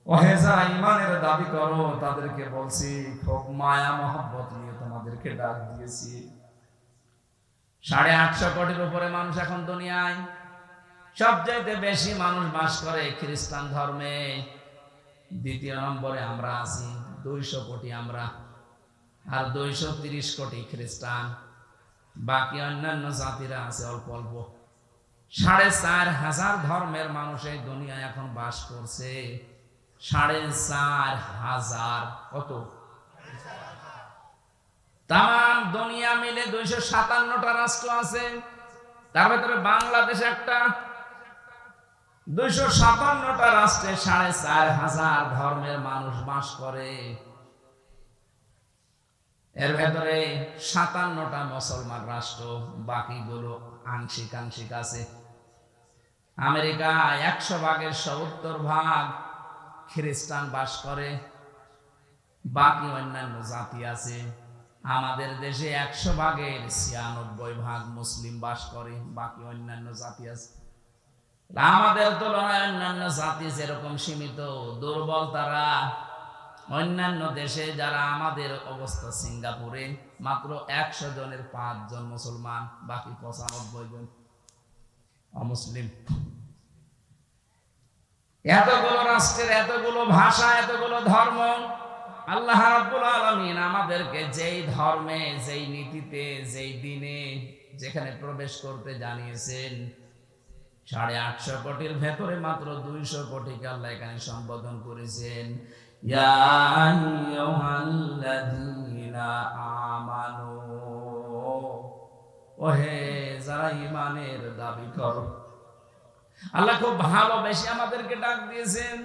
Speaker 1: ওহে যারা ঈমানের দাবি করো তাদেরকে বলছি, খুব মায়া মহব্বত নিয়ে তোমাদেরকে ডাক দিয়েছি। 850 কোটির উপরে মানুষ এখন দুনিয়ায়। সবচেয়ে বেশি মানুষ বাস করে খ্রিস্টান ধর্মে। 2য় নম্বরে আমরা আছি, 200 কোটি আমরা, আর 230 কোটি খ্রিস্টান। বাকি অন্যান্য জাতিরা আছে অল্প অল্প। 4,500 ধর্মের মানুষ এই দুনিয়ায় এখন বাস করছে। 4,500। কত? তাম দুনিয়া মিলে 257টা রাষ্ট্র আছে, তার ভেতরে বাংলাদেশ একটা। 257টা রাষ্ট্রে 4,500 ধর্মের মানুষ বাস করে। এর ভেতরে 57টা মুসলমান রাষ্ট্র, বাকিগুলো আংশিক আংশিক আছে। আমেরিকা 100 ভাগের 70 ভাগ খ্রিস্টান বাস করে, বাকি অন্যান্য জাতি আছে। আমাদের দেশে 100 ভাগের 96 ভাগ মুসলিম বাস করে, বাকি অন্যান্য জাতি আছে। আমাদের তুলনায় অন্যান্য জাতি যেরকম সীমিত, দুর্বল তারা। অন্যান্য দেশে যারা আমাদের অবস্থা, সিঙ্গাপুরে মাত্র 100 জনের 5 জন মুসলমান, বাকি 95 জন অমুসলিম। এতগুলো রাষ্ট্রের এতগুলো ভাষা, এতগুলো ধর্ম। আল্লাহ রাব্বুল আলামিন আমাদেরকে যেই ধর্মে, যেই নীতিতে, যেই দিনে, যেখানে প্রবেশ করতে জানিয়েছেন, 850 কোটির ভেতরে মাত্র 200 কোটিকে আল্লাহ এখানে সম্বোধন করেছেন, ইয়া আইয়ুহাল্লাযীনা আমানু, ওহে যারা ঈমানের দাবি করো। আল্লাহ খুব ভালোবেসে আমাদেরকে ডাক দিয়েছেন।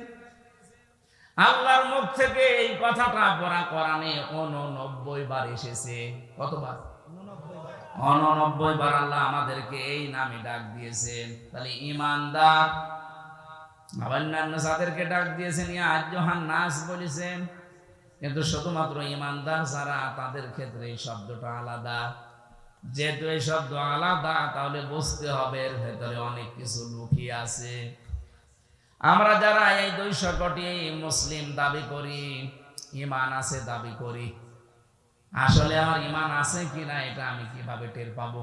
Speaker 1: আল্লাহর মুখ থেকে এই কথাটা পড়া কোরআনে 89 বার এসেছে। কতবার? 89 বার আল্লাহ আমাদেরকে এই নামে ডাক দিয়েছেন। তাহলে ইমানদার, অন্যান্য যাদেরকে ডাক দিয়েছেন ইয়া আইয়ুহান নাস বলেছেন, কিন্তু শুধুমাত্র ইমানদার যারা তাদের ক্ষেত্রে এই শব্দটা আলাদা। যেহেতু এই শব্দ আলাদা, তাহলে বুঝতে হবে এর ভেতরে অনেক কিছু লুকিয়ে আছে। আমরা যারা এই 200 কোটি মুসলিম দাবি করি, ইমান আছে দাবি করি, আসলে আমার ইমান আছে কিনা এটা আমি কিভাবে টের পাবো?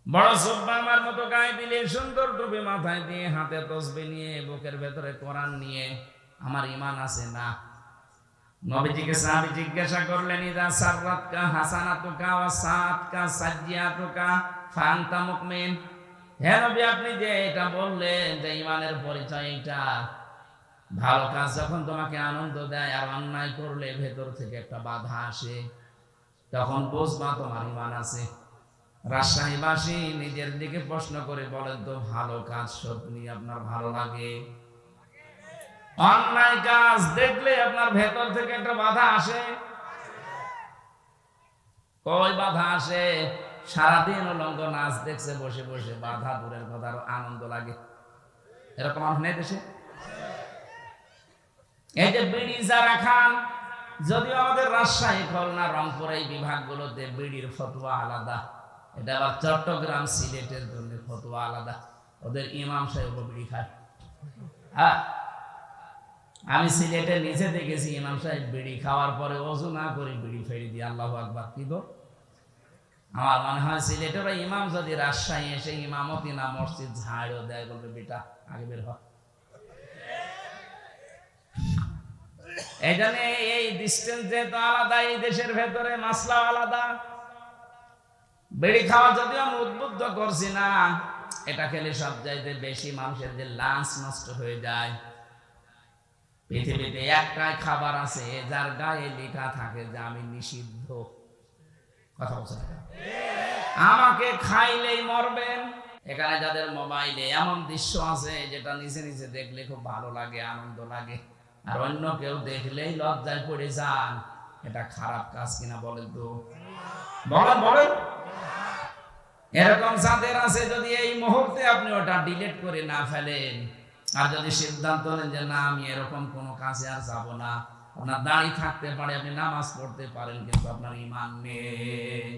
Speaker 1: বড় জুব্বা আমার মতো গায়ে দিলে, সুন্দর টুপি মাথায় দিয়ে, হাতে তসবিহ নিয়ে, বুকের ভেতরে কোরআন নিয়ে, আমার ইমান আছে না? নবীজিকে সাহাবী জিজ্ঞাসা করলেন, ইদা সাররাতকা হাসানাতুকা ওয়া সাআতকা সাজ্জিয়াতুকা ফাআনতা মুমিন। হে নবী, আপনি যে এটা বললেন যে ইমানের পরিচয় এটা, ভালো কাজ যখন তোমাকে আনন্দ দেয় আর অন্যায় করলে ভেতর থেকে একটা বাধা আসে, তখন বুঝবা তোমার ইমান আছে। রাজশাহীবাসী নিজের দিকে প্রশ্ন করে বলেন তো, ভালো কাজ সত্যি আপনার ভালো লাগে? অন্যায় কাজ দেখলে আপনার ভেতর থেকে একটা বাধা আসে? কই বাধা আসে? সারাদিন উলঙ্গ নাচ দেখছে বসে বসে, বাধা দূরের কথা, আনন্দ লাগে। এরকম আপনার দেশে এই যে বিড়ি যারা খান, যদিও আমাদের রাজশাহী, খুলনা, রংপুর এই বিভাগগুলোতে বিড়ির ফতোয়া আলাদা, এটা আবার চট্টগ্রাম, সিলেটের জন্য ফতোয়া আলাদা। ওদের ইমাম সাহেব বিড়ি খায়। হ্যাঁ, আমি সিলেটে নিচে দেখেছি ইমাম সাহেব বিড়ি খাওয়ার পরে ওযু না করে বিড়ি ফেলে দিয়ে আল্লাহু আকবার। কি গো, আমার মনে হয় সিলেটের ইমাম যদি রাজশাহী এসে ইমামতি না মসজিদ ঝাড়ও দেয়, বলবে বেটা আগে বের হ। এই জন্য এই ডিস্টেন্স যেহেতু আলাদা, এই দেশের ভেতরে মাসলা আলাদা। বিড়ি খাওয়া যদিও আমি উদ্বুদ্ধ করছি না, এটা খেলে সব চাইতে বেশি মানুষের যে লাঞ্চ নষ্ট হয়ে যায়। পৃথিবীতে একটাই খাবার আছে যার গায়ে লেখা থাকে যে আমি নিষিদ্ধ। কথা বলছেন, আমাকে খাইলেই মরবেন। এখানে যাদের মোবাইলে এমন দৃশ্য আছে যেটা নিচে নিচে দেখলে খুব ভালো লাগে, আনন্দ লাগে, আর অন্য কেউ দেখলেই লজ্জায় পড়ে যান, এটা খারাপ কাজ কিনা বলেন তো? বলেন বলেন। এরকম যাদের আছে, যদি এই মুহূর্তে আপনি ওটা ডিলিট করে না ফেলেন, আর যদি সিদ্ধান্ত নেন যে না আমি এরকম কোনো কাজে আর যাব না, আপনার দাঁড়িয়ে থাকতে পারে, আপনি নামাজ পড়তে পারেন, কিন্তু আপনার ঈমান নেই।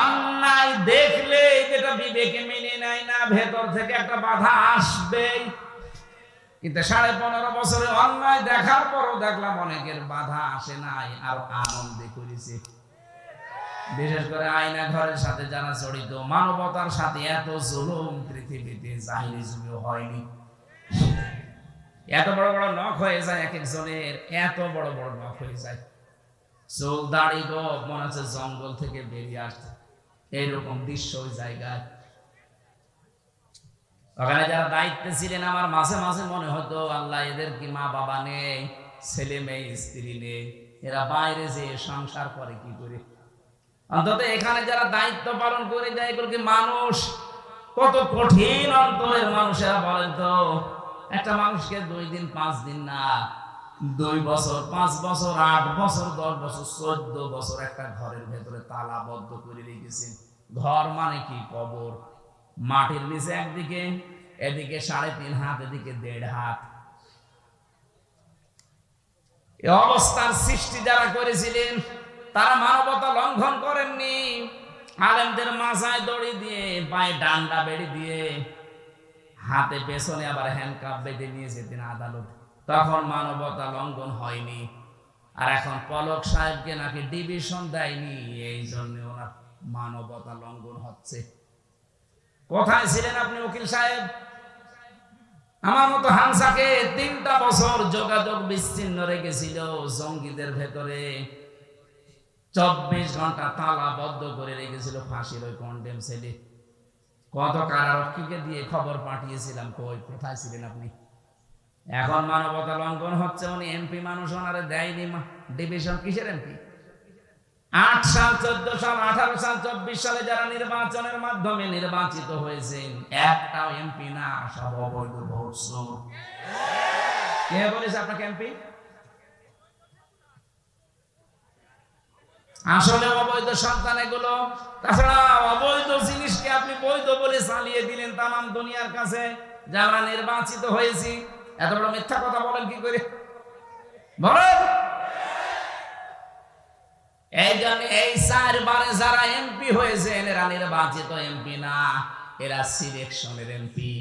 Speaker 1: অন্যায় দেখলে যেটা বিবেকে মেনে নেয় না, ভেতর থেকে একটা বাধা আসবেই। কিন্তু 15.5 বছরে অন্যায় দেখার পরও দেখলাম অনেকের বাধা আসে নাই, আর আনন্দে করেছে। বিশেষ করে আয়না ঘরের সাথে যারা জড়িত, মানবতার সাথে এত জুলুম পৃথিবীতে জাহিরি যুগেও হয়নি। এত বড় বড় নখ হয়ে যায় এক একজনের, এত বড় বড় নখ হয়ে যায়, চুল দাড়ি গো মনে হচ্ছে জঙ্গল থেকে বেরিয়ে আসছে, এইরকম দৃশ্য ওই জায়গায়। ওখানে যারা দায়িত্বে ছিলেন, আমার মাঝে মাঝে মনে হতো আল্লাহ এদের কি মা বাবা নেই, ছেলে মেয়ে স্ত্রী নেই, এরা বাইরে যে সংসার করে কি করে? অন্তত এখানে যারা দায়িত্ব পালন করে যায়, এগুলো কি মানুষ? কত কঠিন অন্তরের মানুষেরা বলেন তো। একটা মানুষকে 2 দিন 5 দিন না, 2 বছর 5 বছর 8 বছর 10 বছর 14 বছর একটা ঘরের ভেতরে তালাবদ্ধ করে রেখেছেন। ঘর মানে কি? কবর। মাটির নিচে একদিকে, এদিকে 3.5 হাত, এদিকে 1.5 হাত। এই অবস্থার সৃষ্টি যারা করেছিলেন, তারা মানবতা লঙ্ঘন করেননি। আলেমদের মাথায় দড়ি দিয়ে, পায়ে ডান্ডা বেড়ি দিয়ে, হাতে পেছনে আবার হ্যান্ডকাপ বেঁধে নিয়ে যেতেন আদালত, তখন মানবতা লঙ্ঘন হয়নি। আর এখন পলক সাহেবকে নাকি ডিভিশন দেয়নি, এই জন্য ওনার মানবতা লঙ্ঘন হচ্ছে। কোথায় ছিলেন আপনি উকিল সাহেব? আমার মতো হামসাকে 3টা বছর যোগাযোগ বিচ্ছিন্ন রেখেছিল জঙ্গিদের ভেতরে, 24 ঘন্টা তালাবদ্ধ করে রেখেছিল ফাঁসির ওই কন্ডেম সেলে। কত কারারক্ষীকে দিয়ে খবর পাঠিয়েছিলাম, কোথায় ছিলেন আপনি? এখন মানবতা লঙ্ঘন হচ্ছে। উনি এমপি মানুষ, ওনারে দেয়নি ডিভিশন। কিসের এমপি? 8 সাল, 14 সাল, 18 সাল, 24 সালে যারা নির্বাচনের মাধ্যমে নির্বাচিত হয়েছেন, একটাও এমপি না, সব অবৈধ ভোট। কে বলেছে আপনাকে এমপি? আসলে অবৈধ সন্তান এগুলো। তাছাড়া অবৈধ জিনিসকে আপনি বৈধ বলে চালিয়ে দিলেন তামাম দুনিয়ার কাছে যে আমরা নির্বাচিত হয়েছি। এত বড় মিথ্যা কথা বলেন কি করে বলেন? এই জন্য এই 4 বারে যারা এমপি হয়েছেন এরা নির্বাচিত এমপি না, এরা সিলেকশনের এমপি।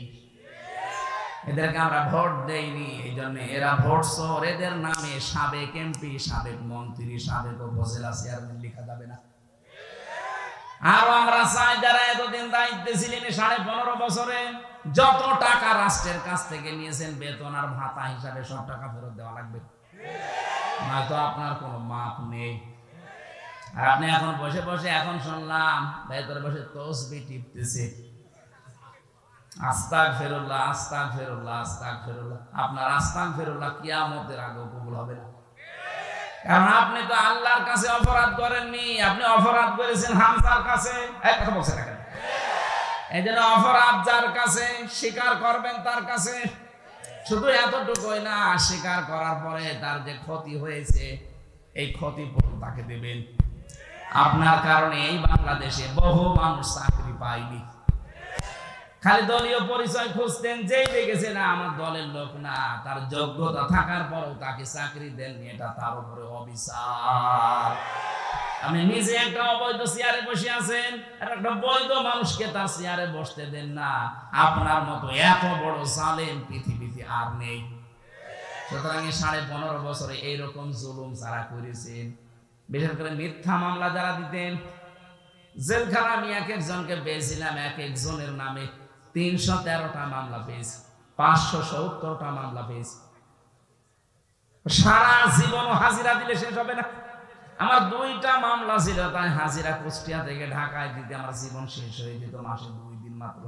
Speaker 1: এদেরকে আমরা ভোট দেইনি, এই জন্য এরা ভোট চোর। এদের নামে সাবেক এমপি, সাবেক মন্ত্রী, সাবেক উপজেলা চেয়ারম্যান লেখা যাবে না। আর আমরা চাই যারা এতদিন দায়িত্বে ছিলেন 15.5 বছরে যত টাকা রাষ্ট্রের কাছ থেকে নিয়েছেন বেতন আর ভাতা হিসাবে সব টাকা ফেরত দেওয়া লাগবে, নয়তো আপনার কোনো মাপ নেই। আর আপনি এখন বসে বসে, এখন শুনলাম ভেতরে বসে তসবিহ টিপতেছে, আস্তাগফিরুল্লাহ আস্তাগফিরুল্লাহ আস্তাগফিরুল্লাহ। আপনার আস্তাগফিরুল্লাহ কিয়ামতের আগে কবুল হবে না, কারণ আপনি তো আল্লাহর কাছে অপরাধ করেননি, আপনি অপরাধ করেছেন হামজার কাছে। এক কথা বলছেন না কেন? এই জন্য অপরাধ যার কাছে স্বীকার করবেন তার কাছে। শুধু এতটুকুই না, স্বীকার করার পরে তার যে ক্ষতি হয়েছে এই ক্ষতিপূরণ তাকে দেবেন। আপনার কারণে এই বাংলাদেশে বহু মানুষ চাকরি পায়নি, খালি দলীয় পরিচয় খুঁজতেন, যেই দেখেছে না আমার দলের লোক না, তার যোগ্যতা থাকার পরেও তাকে চাকরি দেননি, এটা তার উপরে অবিচার। আপনি নিজে একটা অবৈধ চেয়ারে বসে আছেন, আর একটা বৈধ মানুষকে তার চেয়ারে বসতে দেন না। আপনার মতো এত বড় জালেম পৃথিবীতে আর নেই। সুতরাং 15.5 বছরে এইরকম জুলুম যারা করেছেন, বিশেষ করে মিথ্যা মামলা যারা দিতেন, জেলখানা আমি এক একজনকে পেয়েছিলাম, এক একজনের নামে 313টা মামলা পেয়েছি, 570টা মামলা পেয়েছি। সারা জীবন হাজিরা দিলে শেষ হবে না। আমার 2টা মামলা ছিল, তাই হাজিরা কুষ্টিয়া থেকে ঢাকায় দিতে আমার জীবন শেষ হয়ে যেত মাসে 2 দিন মাত্র।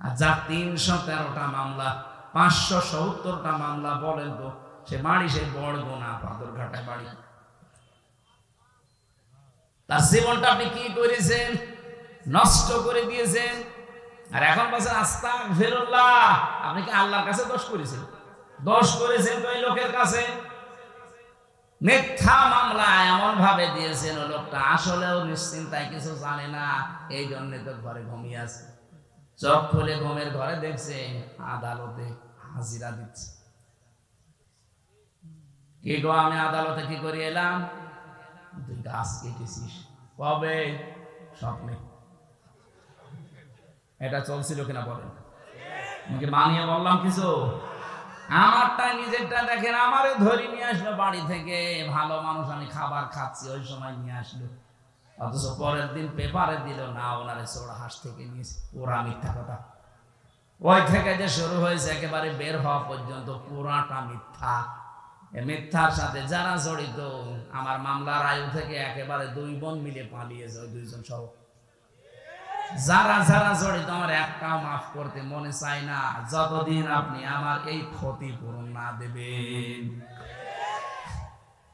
Speaker 1: আর যার 313টা মামলা, 570টা মামলা, বলেন তো সে বাড়ি সে বড়গোনা পাথরঘাটায় বাড়ি। তার জীবনটা আপনি কি করেছেন? নষ্ট করে দিয়েছেন। আর এখন বলছেন আস্তাগফিরুল্লাহ। আপনি কি আল্লাহর কাছে দোষ করেছেন? দোষ করেছেন তো এই লোকের কাছে। মিথ্যা মামলা এমন ভাবে দিয়েছেন ওই লোকটা আসলেও নিশ্চিন্তায় কিছু জানে না, এই জন্য তো ঘরে ঘুমিয়ে আছে। চোখ খুলে ঘুমের ঘরে দেখছে আদালতে হাজিরা দিচ্ছে। কি গো, আমি আদালতে কি করে এলাম? তুই গাছ কেটেছিস। কবে? স্বপ্নে। এটা চলছিল কিনা বলেন? আমাকে মানিয়ে বললাম কিছু? আমারটা নিজেরটা দেখেন, আমারে ধরে নিয়ে আসলো বাড়ি থেকে, ভালো মানুষ, আমি খাবার খাচ্ছি ওই সময় নিয়ে আসলো, অথচ পরের দিন পেপারে দিল না ওনারে চোরা হাঁস থেকে নিয়েছে। পুরা মিথ্যা কথা। ওই থেকে যে শুরু হয়েছে একেবারে বের হওয়া পর্যন্ত পুরাটা মিথ্যা। মিথ্যার সাথে যারা জড়িত, আমার মামলার আয়ু থেকে একেবারে 2 বোন মিলে পালিয়েছে, ওই 2 জন সহ। যারা যারা জড়িত আমার একটাও মাফ করতে মনে চায় না, যতদিন আপনি আমার এই ক্ষতিপূরণ না দেবেন।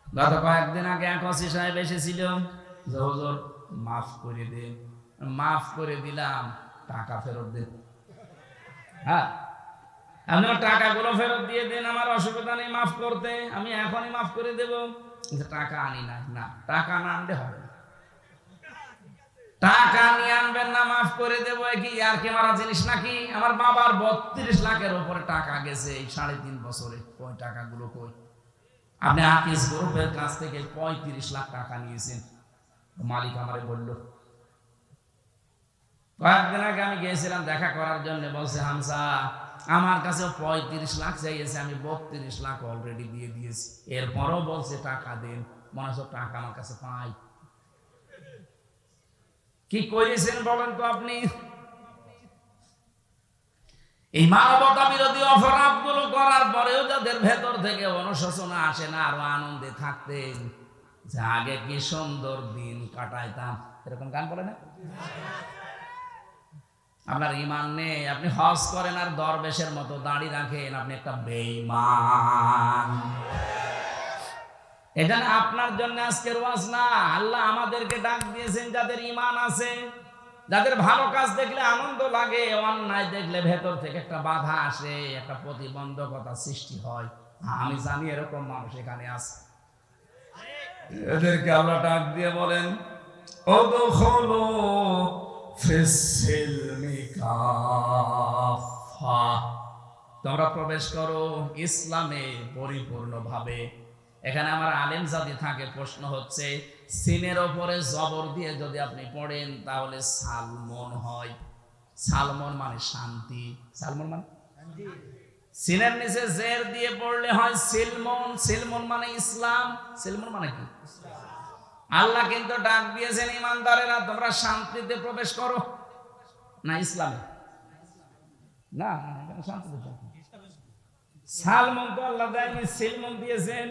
Speaker 1: গত কয়েকদিন আগে এক ওসি সাহেব এসেছিল, হুজুর মাফ করে দেন। মাফ করে দিলাম, টাকা ফেরত দেন। হ্যাঁ, আপনি টাকাগুলো ফেরত দিয়ে দেন, আমার অসুবিধা নেই মাফ করতে, আমি এখনই মাফ করে দেব। টাকা আনি না, না টাকা না আনলে হবে না। টাকা নিয়ে আনবেন না, মাফ করে দেবো, কি আর কি মারা জিনিস নাকি? আমার বাবার 32 লাখের উপরে টাকা গেছে এই 3.5 বছরে। ওই টাকাগুলো কই? আপনি আকিস গ্রুপের কাছ থেকে 35 লাখ টাকা নিয়েছেন, মালিক আমারে বলল। কয়েকদিন আগে আমি গিয়েছিলাম দেখা করার জন্য, বলছে হামসা আমার কাছে 35 লাখ চাইছে, আমি 32 লাখ অলরেডি দিয়ে দিয়েছি, এরপরও বলছে টাকা দেন। মনে হচ্ছে টাকা আমার কাছে পাই। কি করেছেন বলেন তো আপনি? এই মানবতা বিরোধী অপরাধ গুলো করার পরেও যাদের ভেতর থেকে অনুশোচনা আসে না, আরো আনন্দে থাকতেন যে আগে কি সুন্দর দিন কাটাইতাম, এরকম গান বলে না? আপনার ঈমান নেই, আপনি হজ করেন আর দরবেশের মতো দাঁড়িয়ে রাখেন, আপনি একটা বেঈমান। এটা না আপনার জন্য আজকের ওয়াজ না, আল্লাহ আমাদেরকে ডাক দিয়েছেন যাদের ঈমান আছে, যাদের ভালো কাজ দেখলে আনন্দ লাগে, অন্যায় দেখলে ভেতর থেকে একটা বাধা আসে, একটা প্রতিবন্ধকতা সৃষ্টি হয়। আমি জানি এরকম মানুষ এখানে আছে। এদেরকে আল্লাহ ডাক দিয়ে বলেন, উদখুলু ফিস-সিলমি কাফা, তোমরা প্রবেশ করো ইসলামে পরিপূর্ণভাবে। এখানে আমার আলেম জাতি থাকে, প্রশ্ন হচ্ছে সিনের ওপরে জবর দিয়ে যদি আপনি পড়েন তাহলে সালমন হয়। সালমন মানে শান্তি, সালমন মানে শান্তি। সিনের নিচে জের দিয়ে পড়লে হয় সিলমন, সিলমন মানে ইসলাম। সিলমন মানে কি? আল্লাহ কিন্তু ডাক দিয়েছেন ইমানদারেরা তোমরা শান্তিতে প্রবেশ করো, না ইসলামে না, শান্তিতে। সালমন তো আল্লাহ দেয়নি, সিলমন দিয়েছেন।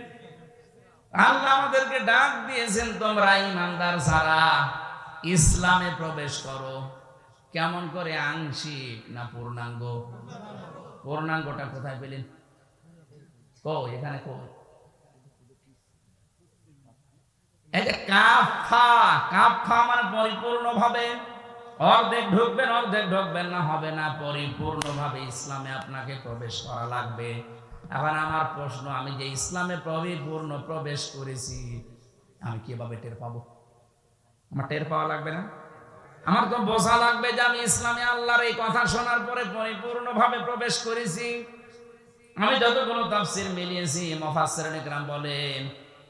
Speaker 1: আল্লাহ আমাদেরকে ডাক দিয়েছেন তোমরা ইমানদার যারা ইসলামে প্রবেশ করো। কেমন করে? আংশিক না পূর্ণাঙ্গ? পূর্ণাঙ্গটা কোথায় পেলেন? এখানে কাফা, কাফা মানে পরিপূর্ণভাবে। অর্ধেক ঢুকবেন অর্ধেক ঢুকবেন না, হবে না। পরিপূর্ণভাবে ইসলামে আপনাকে প্রবেশ করা লাগবে। এখন আমার প্রশ্ন, আমি যে ইসলামে পরিপূর্ণ প্রবেশ করেছি আমি কিভাবে টের পাবো? আমার টের পাওয়া লাগবে না? আমার তো বোঝা লাগবে যে আমি ইসলামে আল্লাহর এই কথা শোনার পরে পরিপূর্ণভাবে প্রবেশ করেছি। আমি যতগুলো তাফসীর মিলিয়েছি, মুফাসসিরিন ইকরাম বলেন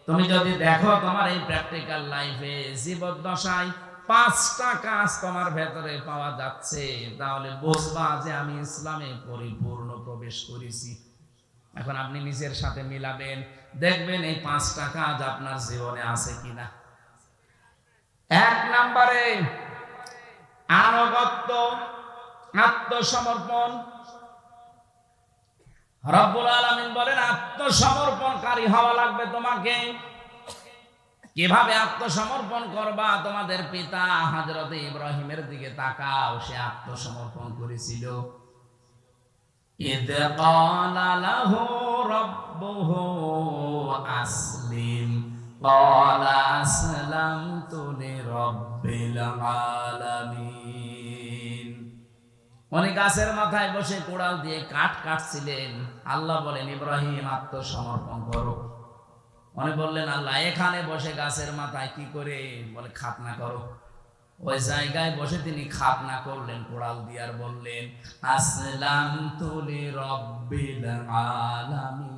Speaker 1: তুমি যদি দেখো তোমার এই প্র্যাকটিক্যাল লাইফে জীবদ্দশায় 5টা কাজ তোমার ভেতরে পাওয়া যাচ্ছে, তাহলে বুঝবা যে আমি ইসলামে পরিপূর্ণ প্রবেশ করেছি। এখন আপনি নিজের সাথে মিলাবেন, দেখবেন এই 5টা কাজ আপনার জীবনে আছে কিনা। 1 নম্বরে আনুগত্য, আত্মসমর্পণ। রব্বুল আলামিন বলেন আত্মসমর্পণকারী হওয়া লাগবে তোমাকে। কিভাবে আত্মসমর্পণ করবা? তোমাদের পিতা হযরত ইব্রাহিমের দিকে তাকাও, সে আত্মসমর্পণ করেছিল। ইদ ক্বালা লাহু রাব্বুহু আসলিম ক্বালা আসলামতু লিরাব্বিল আলামিন। উনি গাছের মাথায় বসে কোড়াল দিয়ে কাঠ কাটছিলেন। আল্লাহ বলেন ইব্রাহিম আত্মসমর্পণ করো। উনি বললেন আল্লাহ এখানে বসে গাছের মাথায় কি করে? বলে খাতনা করো। ওই জায়গায় বসে তিনি খাতনা করলেন কোড়াল দিয়ে, আর বললেন আসলামতু লিরাব্বিল আলামিন,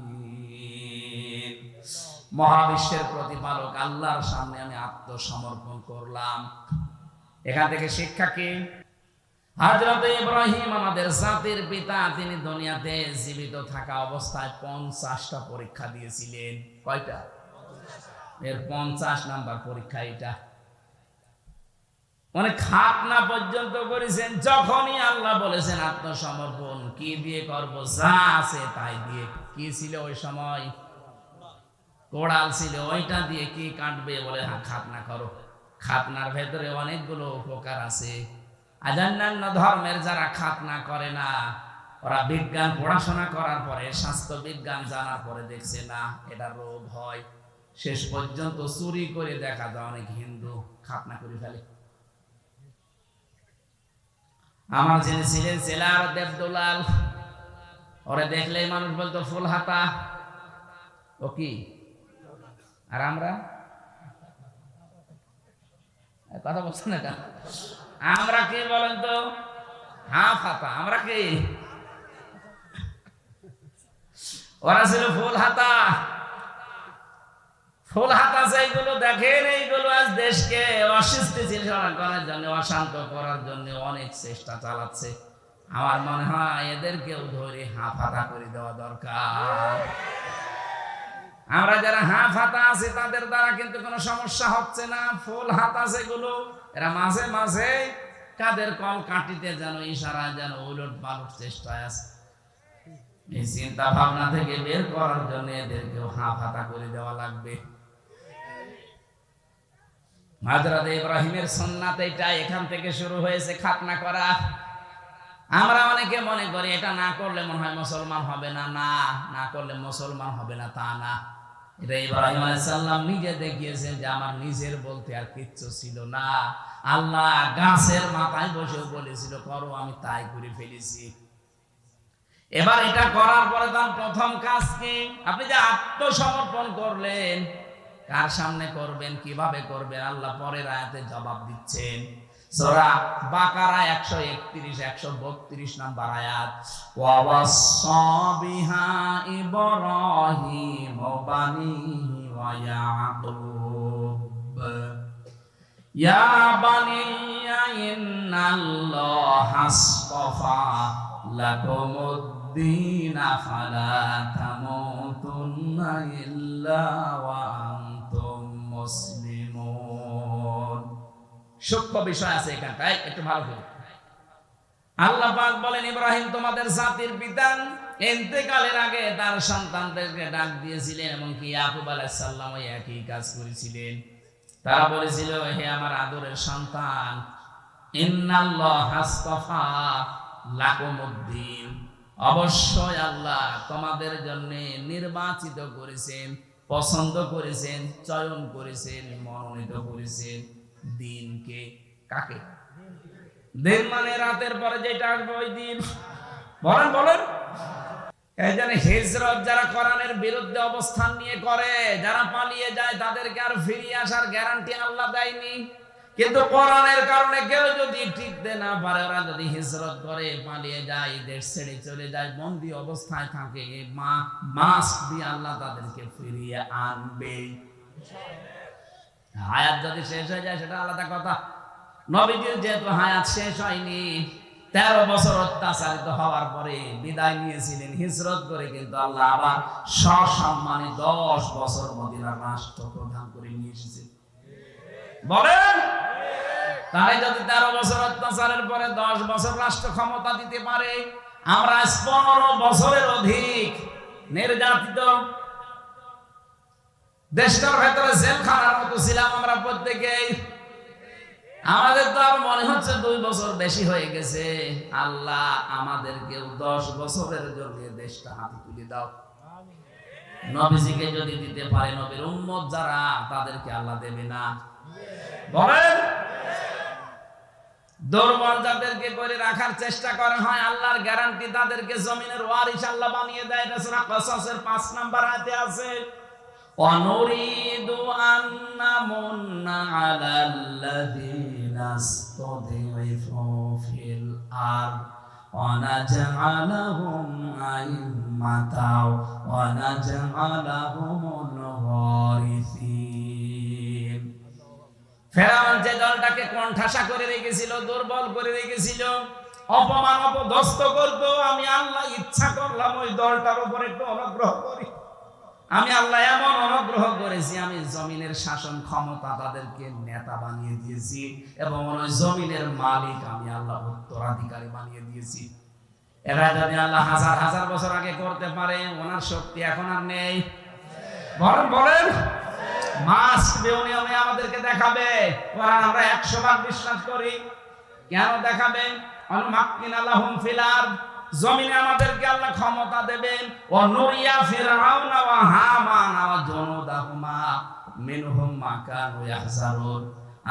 Speaker 1: মহাবিশ্বের প্রতিপালক আল্লাহর সামনে আমি আত্মসমর্পণ করলাম। এখান থেকে শিক্ষা কি? হযরত ইব্রাহিম আমাদের জাতির পিতা, তিনি দুনিয়াতে জীবিত থাকা অবস্থায় 50টা পরীক্ষা দিয়েছিলেন। কয়টা? এর 50 নাম্বার পরীক্ষা এটা। মানে খাতনা পর্যন্ত করেছেন। যখনই আল্লাহ বলেছেন আত্মসমর্পণ, কি দিয়ে করব? যা আছে তাই দিয়ে। কি ছিল ওই সময়? কোড়াল ছিল, ওইটা দিয়ে কি কাটবে? বলে হ্যাঁ খাতনা করো। খাতনার ভেতরে অনেকগুলো উপকার আছে। অন্যান্য ধর্মের যারা খাতনা করে না, ওরা বিজ্ঞান পড়াশোনা করার পরে, স্বাস্থ্য বিজ্ঞান জানার পরে দেখছে না এটা রোগ হয়। শেষ পর্যন্ত চুরি করে দেখা যায় অনেক হিন্দু খাতনা করে ফেলে। আমার যিনি ছিলেন জেলার দেবদুলাল, ওরে দেখলেই মানুষ বলতো ফুল হাতা। ও কি? আর আমরা কথা বলছেন না কেন? আমরা কি বলেন তো? হাফ হাতা। আমরা কি? ওরা ছিল ফুল হাতা। ফুল হাতা যেগুলো দেখেন, এইগুলো আজ দেশকে অস্থিতিশীল করার জন্য, অশান্ত করার জন্য অনেক চেষ্টা চালাচ্ছে। আমার মনে হয় এদেরকেও ধরে হাফ হাতা করে দেওয়া দরকার। আমরা যারা হাফ হাতা আছি তাদের দ্বারা কিন্তু কোনো সমস্যা হচ্ছে না। ফুল হাতা যেগুলো, এরা মাঝে মাঝে কাদের কল কাটিতে যেন ইশারায় যেন উলট পালট চেষ্টায় আছে। এই চিন্তা ভাবনা থেকে বের করার জন্য এদেরকেও হাফ হাতা করে দেওয়া লাগবে। হযরত ইব্রাহিমের সুন্নাত এটা, এখান থেকে শুরু হয়েছে খাতনা করা। আমরা অনেকে মনে করি এটা না করলে মনে হয় মুসলমান হবে না। না করলে মুসলমান হবে না তা না। এটা ইব্রাহিম আলাইহিস সালাম নিজে দেখিয়েছেন যে আমার নিজের বলতে আর কিচ্ছু ছিল না। আল্লাহ গাছের মাথায় বসে বলেছিল করো, আমি তাই করে ফেলেছি। এবার এটা করার পরে তার প্রথম কাজ কি? আপনি যে আত্মসমর্পণ করলেন, কার সামনে করবেন, কিভাবে করবেন, আল্লাহ পরের আয়াতে জবাব দিচ্ছেন। সূরা বাকারা 131 132 নম্বর আয়াত, ওয়া ওয়াসা বিহা ইব্রাহিম বানিহি ওয়া ইয়াকুব ইয়া বানিয়া ইন্নাল্লাহা আসতাফা লাকুমুদ-দীন ফালা তামুতুন্না ইল্লা ওয়া আনতুম মুসলিমুন। সূক্ষ্ম বিষয় আছে এখানটায়, একটু ভালো করে। আল্লাহ পাক বলেন, ইব্রাহিম তোমাদের জাতির পিতা ইন্তেকালের আগে তার সন্তানদেরকে ডাক দিয়েছিলেন এবং কি ইয়াকুব আলাইহিস সালাম একই কাজ করেছিলেন। তারা বলেছিল, হে আমার আদরের সন্তান, ইন্নাল্লাহা আসতাফা লাকুমুদ-দীন, অবশ্যই আল্লাহ তোমাদের জন্য নির্বাচিত করেছেন, পছন্দ করেছেন, চয়ন করেছেন, মনোনীত করেছেন দিনকে। কাকে? দিন মানে রাতের পরে যেটা আসবে ওই দিন। বলেন বলেন। এই জন্য হিজরত যারা কোরআনের বিরুদ্ধে অবস্থান নিয়ে করে, যারা পালিয়ে যায়, তাদেরকে আর ফিরে আসার গ্যারান্টি আল্লাহ দেয়নি। কিন্তু কোরআনের কারণে কেউ যদি টিকতে না পারে, ওরা যদি হিজরত করে পালিয়ে যায়, দেশ ছেড়ে চলে যায়, বন্দী অবস্থায় থাকে, মাস দিয়ে আল্লাহ তাদেরকে ফিরিয়ে আনবে। হায়াত যদি শেষ হয়ে যায় সেটা আলাদা কথা। নবীজির যেহেতু হায়াত শেষ হয়নি, 13 বছর অত্যাচারিত হওয়ার পরে বিদায় নিয়েছিলেন হিজরত করে, কিন্তু আল্লাহ আবার সসম্মানে 10 বছর মদিনার রাষ্ট্র প্রদান করে নিয়ে এসেছেন। বলেন, তাই যদি 13 বছর অত্যাচারের পরে 10 বছর রাষ্ট্র ক্ষমতা দিতে পারে, আমরা 15 বছরের অধিক নির্যাতিত, দেশটার ভেতরে জেলখানার মতো ছিলাম আমরা প্রত্যেকেই। আমাদের তো আর মনে হচ্ছে 2 বছর বেশি হয়ে গেছে। আল্লাহ আমাদেরকেও 10 বছরের জন্য দেশটা হাতে তুলে দাও। নবীজিকে যদি দিতে পারে, নবীর উম্মত যারা, তাদেরকে আল্লাহ দেবে না? বলেন। দুর্বল যাদেরকে করে রাখার চেষ্টা করা হয়, আল্লাহর গ্যারান্টি তাদেরকে জমিনের ওয়ারিস আল্লাহ বানিয়ে দেয়। এটা সূরা কসসের 5 নম্বর আয়াতে আছে, ওয়ানুরিদু আন্নামুন্না আলাল্লাযীনা ইসতাদঈফু ফিল আরদ ওয়া নাজআলাহুম আইম্মাতাও ওয়া নাজআলাহুমুল ওয়ারিসিন। ফেরাউন যে দলটাকে কোণঠাসা করে রেখেছিল, দুর্বল করে রেখেছিল, অপমান অপদস্থ করত, আমি আল্লাহ ইচ্ছা করলাম ওই দলটার উপর একটু অনুগ্রহ করি। আমি আল্লাহ এমন অনুগ্রহ করেছি, আমি জমিনের শাসন ক্ষমতা তাদেরকে নেতা বানিয়ে দিয়েছি এবং ওই জমিনের মালিক আমি আল্লাহ উত্তরাধিকারী বানিয়ে দিয়েছি। এরা যদি আল্লাহ হাজার হাজার বছর আগে করতে পারে, ওনার শক্তি এখন আর নেই। বলেন বলেন। মাস নিয়মে আমাদেরকে দেখাবে। কোরআন আমরা 100 ভাগ বিশ্বাস করি। কেন দেখাবে? অনুমাক্কিনা লাহুম ফিল আরদ, জমিনে আমাদেরকে আল্লাহ ক্ষমতা দেবেন। ওয়া নুরিয়া ফিরআউনা ওয়া হামানা ওয়া জুনুদাহুমা মিনহুম মা কানু ইয়াহজারুন।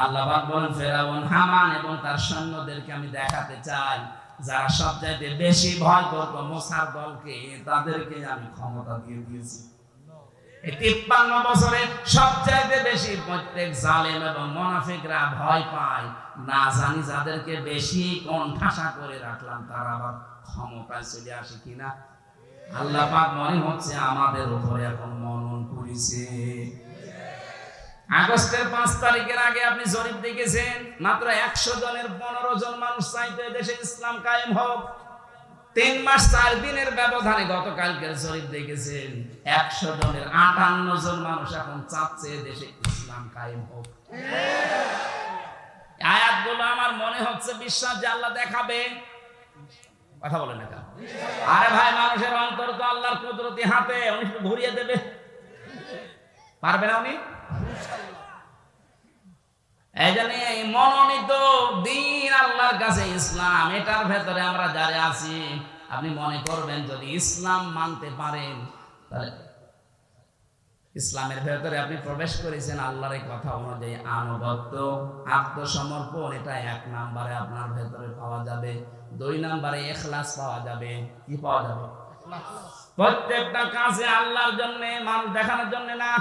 Speaker 1: আল্লাহ পাক বলেন, ফিরআউন, হামান এবং তার সৈন্যদেরকে আমি দেখাতে চাই, যারা সবচাইতে বেশি ভয় করত মুসার দলকে, তাদেরকে আমি ক্ষমতা দিয়ে দিয়েছি। 53 বছরে সবচাইতে বেশি প্রত্যেক জালেম এবং মুনাফিকরা ভয় পায়, না জানি যাদেরকে বেশি কোণঠাসা করে রাখলাম তারা আবার ক্ষমতায় চলে আসে কিনা। আল্লাহ পাক মনে হচ্ছে আমাদের উপরে এখন মনন করেছে। আগস্টের 5 তারিখের আগে আপনি জরিপ দেখেছেন, মাত্র 100 জনের 15 জন মানুষ চাইতে দেশে ইসলাম কায়েম হোক। 3 মাস 4 দিনের ব্যবধানে গতকালকের জরিপ দেখেছেন, 100 জনের 58 জন মানুষ এখন চাচ্ছে দেশে ইসলাম কায়েম হোক। আয়াতগুলো আমার মনে হচ্ছে বিশ্বাস যে আল্লাহ দেখাবে। কথা বলেন না কেন? আরে ভাই, মানুষের অন্তর তো আল্লাহর কুদরতি হাতে, উনি একটু ঘুরিয়ে দেবে। পারবে না উনি? এই জন্য এই মনোনীত দিন আল্লাহর কাছে ইসলাম, এটার ভেতরে আমরা যারা আছি, আপনি মনে করবেন যদি ইসলাম মানতে পারেন, তাহলে ইসলামের ভেতরে আপনি প্রবেশ করেছেন আল্লাহর এই কথা অনুযায়ী। আনুগত্য, আত্মসমর্পণ, এটা 1 নম্বরে আপনার ভেতরে পাওয়া যাবে। 2 নম্বরে ইখলাস পাওয়া যাবে। কি পাওয়া যাবে? প্রত্যেকটা কাজে আল্লাহর জন্য, মানুষ দেখানোর জন্য না।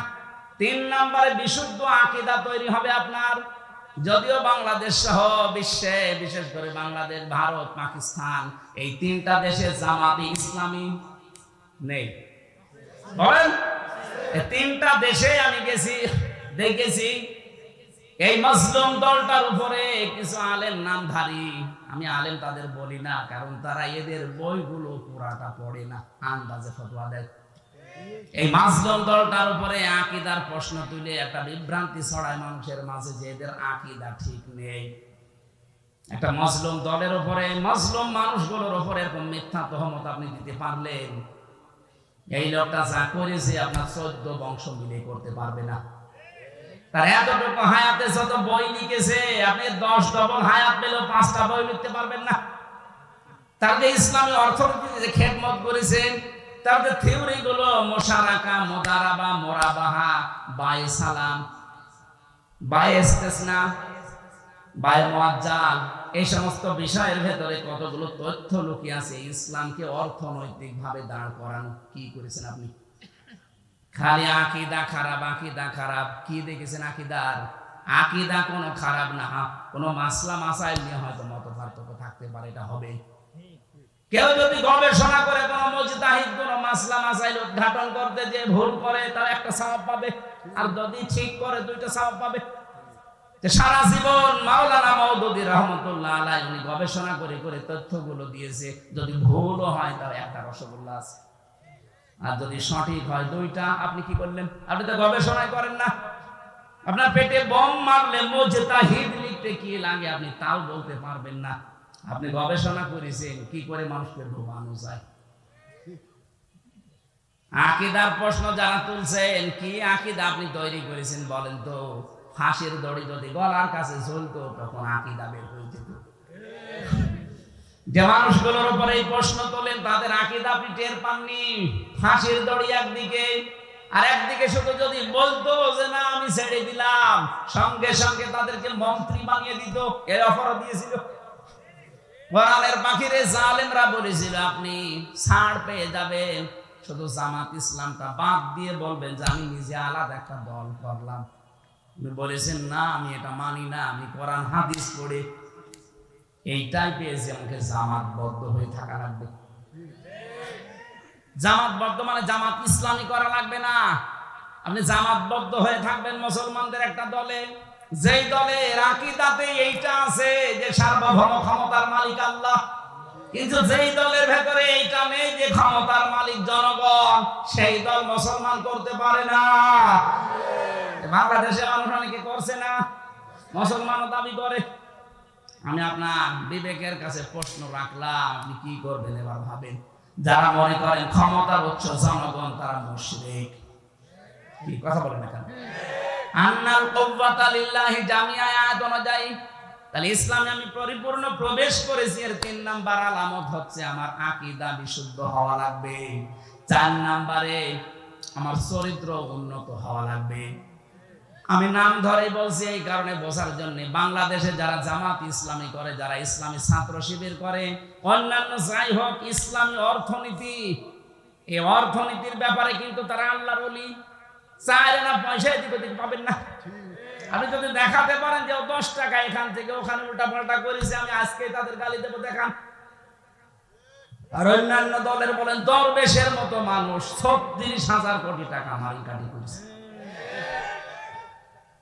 Speaker 1: 3 নম্বরে বিশুদ্ধ আকীদা তৈরি হবে আপনার। যদিও বাংলাদেশ সহ বিশ্বে, বিশেষ করে বাংলাদেশ, ভারত, পাকিস্তান, এই 3টা দেশে জামাত ইসলামী নেই। বলেন, এই 3টা দেশে আমি গেছি, দেখেছি এই মজলুম দলটার উপরে কিছু আলেম নামধারী, আমি আলেম তাদের বলি না, কারণ তারা এদের বইগুলো পুরাটা পড়ে না, আন্দাজে ফতোয়া দেয়। এই মাজলুম দলটার উপরে আকীদার প্রশ্ন তুলে একটা বিভ্রান্তি ছড়ায় মানুষের মাঝে যে এদের আকীদা ঠিক নেই। একটা মজলুম দলের উপরে, মজলুম মানুষগুলোর উপরে এরকম মিথ্যা তহমত আপনি দিতে পারলেন, এই লোকটা যা করেছে আপনার 14 বংশ মিলে করতে পারবে না। তার এতটুকু হায়াতে যত বই লিখেছে, আপনি 10 ডবল হায়াত পেলেও 5টা বই লিখতে পারবেন না। তার যে ইসলামী অর্থনীতি যে খেদমত করেছেন, তার যে থিওরি গুলো মুশারাকা, মুদারাবা, মুরাবাহা, বাই সালাম, বাই ইস্তিসনা, বাই মুআজ্জাল, এই সমস্ত বিষয়ের ভেতরে কতগুলো তথ্য লুকিয়ে আছে। ইসলামকে অর্থনৈতিক ভাবে দাঁড় করানো কি করেছেন আপনি? খালি আকীদা খারাপ, আকীদা খারাপ। কি দেখেছেন আকীদার? আকীদা কোনো খারাপ না, কোনো মাসলা মাসাইল নিয়ে হয়তো মত পার্থক্য থাকতে পারে, এটা হবে। কেউ যদি গবেষণা করে কোন মুজতাহিদ কোন মাসলা মাসাইল উদ্ঘাটন করতে যে ভুল করে, তার একটা সওয়াব পাবে, আর যদি ঠিক করে 2টা সওয়াব পাবে। সারা জীবন মাওলানা মওদুদী রাহমাতুল্লাহ আলাইহি উনি গবেষণা করে করে তথ্যগুলো দিয়েছে, যদি ভুলও হয় তার একটা রসগোল্লা আছে, আর যদি সঠিক হয় 2টা। আপনি কি করলেন? আপনি তো গবেষণাই করেন না। আপনার পেটে বম মারলে মুজতাহিদ লিখতে কি লাগে আপনি তাও বলতে পারবেন না। আপনি গবেষণা করেছেন কি করে মানুষকে ডুবানো যায়। আকীদার প্রশ্ন যারা তুলছেন, কি আকীদা আপনি তৈরি করেছেন বলেন তো? ফাঁসির দড়ি যদি গলার কাছে ঝুলতো তখন আকীদা বের হয়ে যেত। যে মানুষগুলোর উপরে এই প্রশ্ন তোলেন তাদের আকীদা আপনি টের পাননি। ফাঁসির দড়ি একদিকে, আর একদিকে শুধু যদি বলতো যে না আমি ছেড়ে দিলাম, সঙ্গে সঙ্গে তাদেরকে মন্ত্রী বানিয়ে দিত, এর অফারও দিয়েছিল। কোরআনের বাহিরে জালেমরা বলেছিল আপনি ছাড় পেয়ে যাবেন, শুধু জামাত ইসলামটা বাদ দিয়ে বলবেন যে আমি নিজে আলাদা একটা দল করলাম। আপনি বলেছেন না আমি এটা মানি না, আমি কোরআন হাদিস পড়ে এইটাই পেয়েছি, আমাকে জামাতবদ্ধ হয়ে থাকা লাগবে। জামাতবদ্ধ মানে জামাত ইসলামী করা লাগবে না, আপনি জামাতবদ্ধ হয়ে থাকবেন মুসলমানদের একটা দলে, যেই দলের আকীদাতে এইটা আছে যে সার্বভৌম ক্ষমতার মালিক আল্লাহ, কিন্তু যেই দলের ভেতরে এইটা নেই যে ক্ষমতার মালিক জনগণ, সেই দল মুসলমান করতে পারে না। বাংলাদেশে মানুষ অনেকে করছে না, মুসলমানও দাবি করে। আমি আপনার বিবেকের কাছে প্রশ্ন রাখলাম, আপনি কি করবেন এবার ভাবেন। যারা মনে করেন ক্ষমতার উৎস জনগণ, তারা মুশরিক। কি কথা বলেন না কেন? আন্নাল কুওয়াতা লিল্লাহি জামিআ আয়াত অনুযায়ী তাহলে ইসলামে আমি পরিপূর্ণ প্রবেশ করেছি, এর 3 নাম্বার আলামত হচ্ছে আমার আকীদা বিশুদ্ধ হওয়া লাগবে। 4 নাম্বারে আমার চরিত্র উন্নত হওয়া লাগবে। আমি নাম ধরে বলছি এই কারণে বোঝার জন্য, বাংলাদেশে যারা জামাত ইসলামী করে, যারা ইসলামী ছাত্র শিবির করে, অন্যান্য যাই হোক, ইসলামী অর্থনীতি, এই অর্থনীতির ব্যাপারে কিন্তু তারা আল্লাহর ওলি। চাইলে না পয়সায় দিতে পাবেন না। আপনি যদি দেখাতে পারেন যে 10 টাকা এখান থেকে ওখানে উল্টা পাল্টা করেছে, আমি আজকে তাদের গালি দেবো, দেখান। আর অন্যান্য দলের বলেন দরবেশের মতো মানুষ 36,000 কোটি টাকা মারি কাটি করেছে,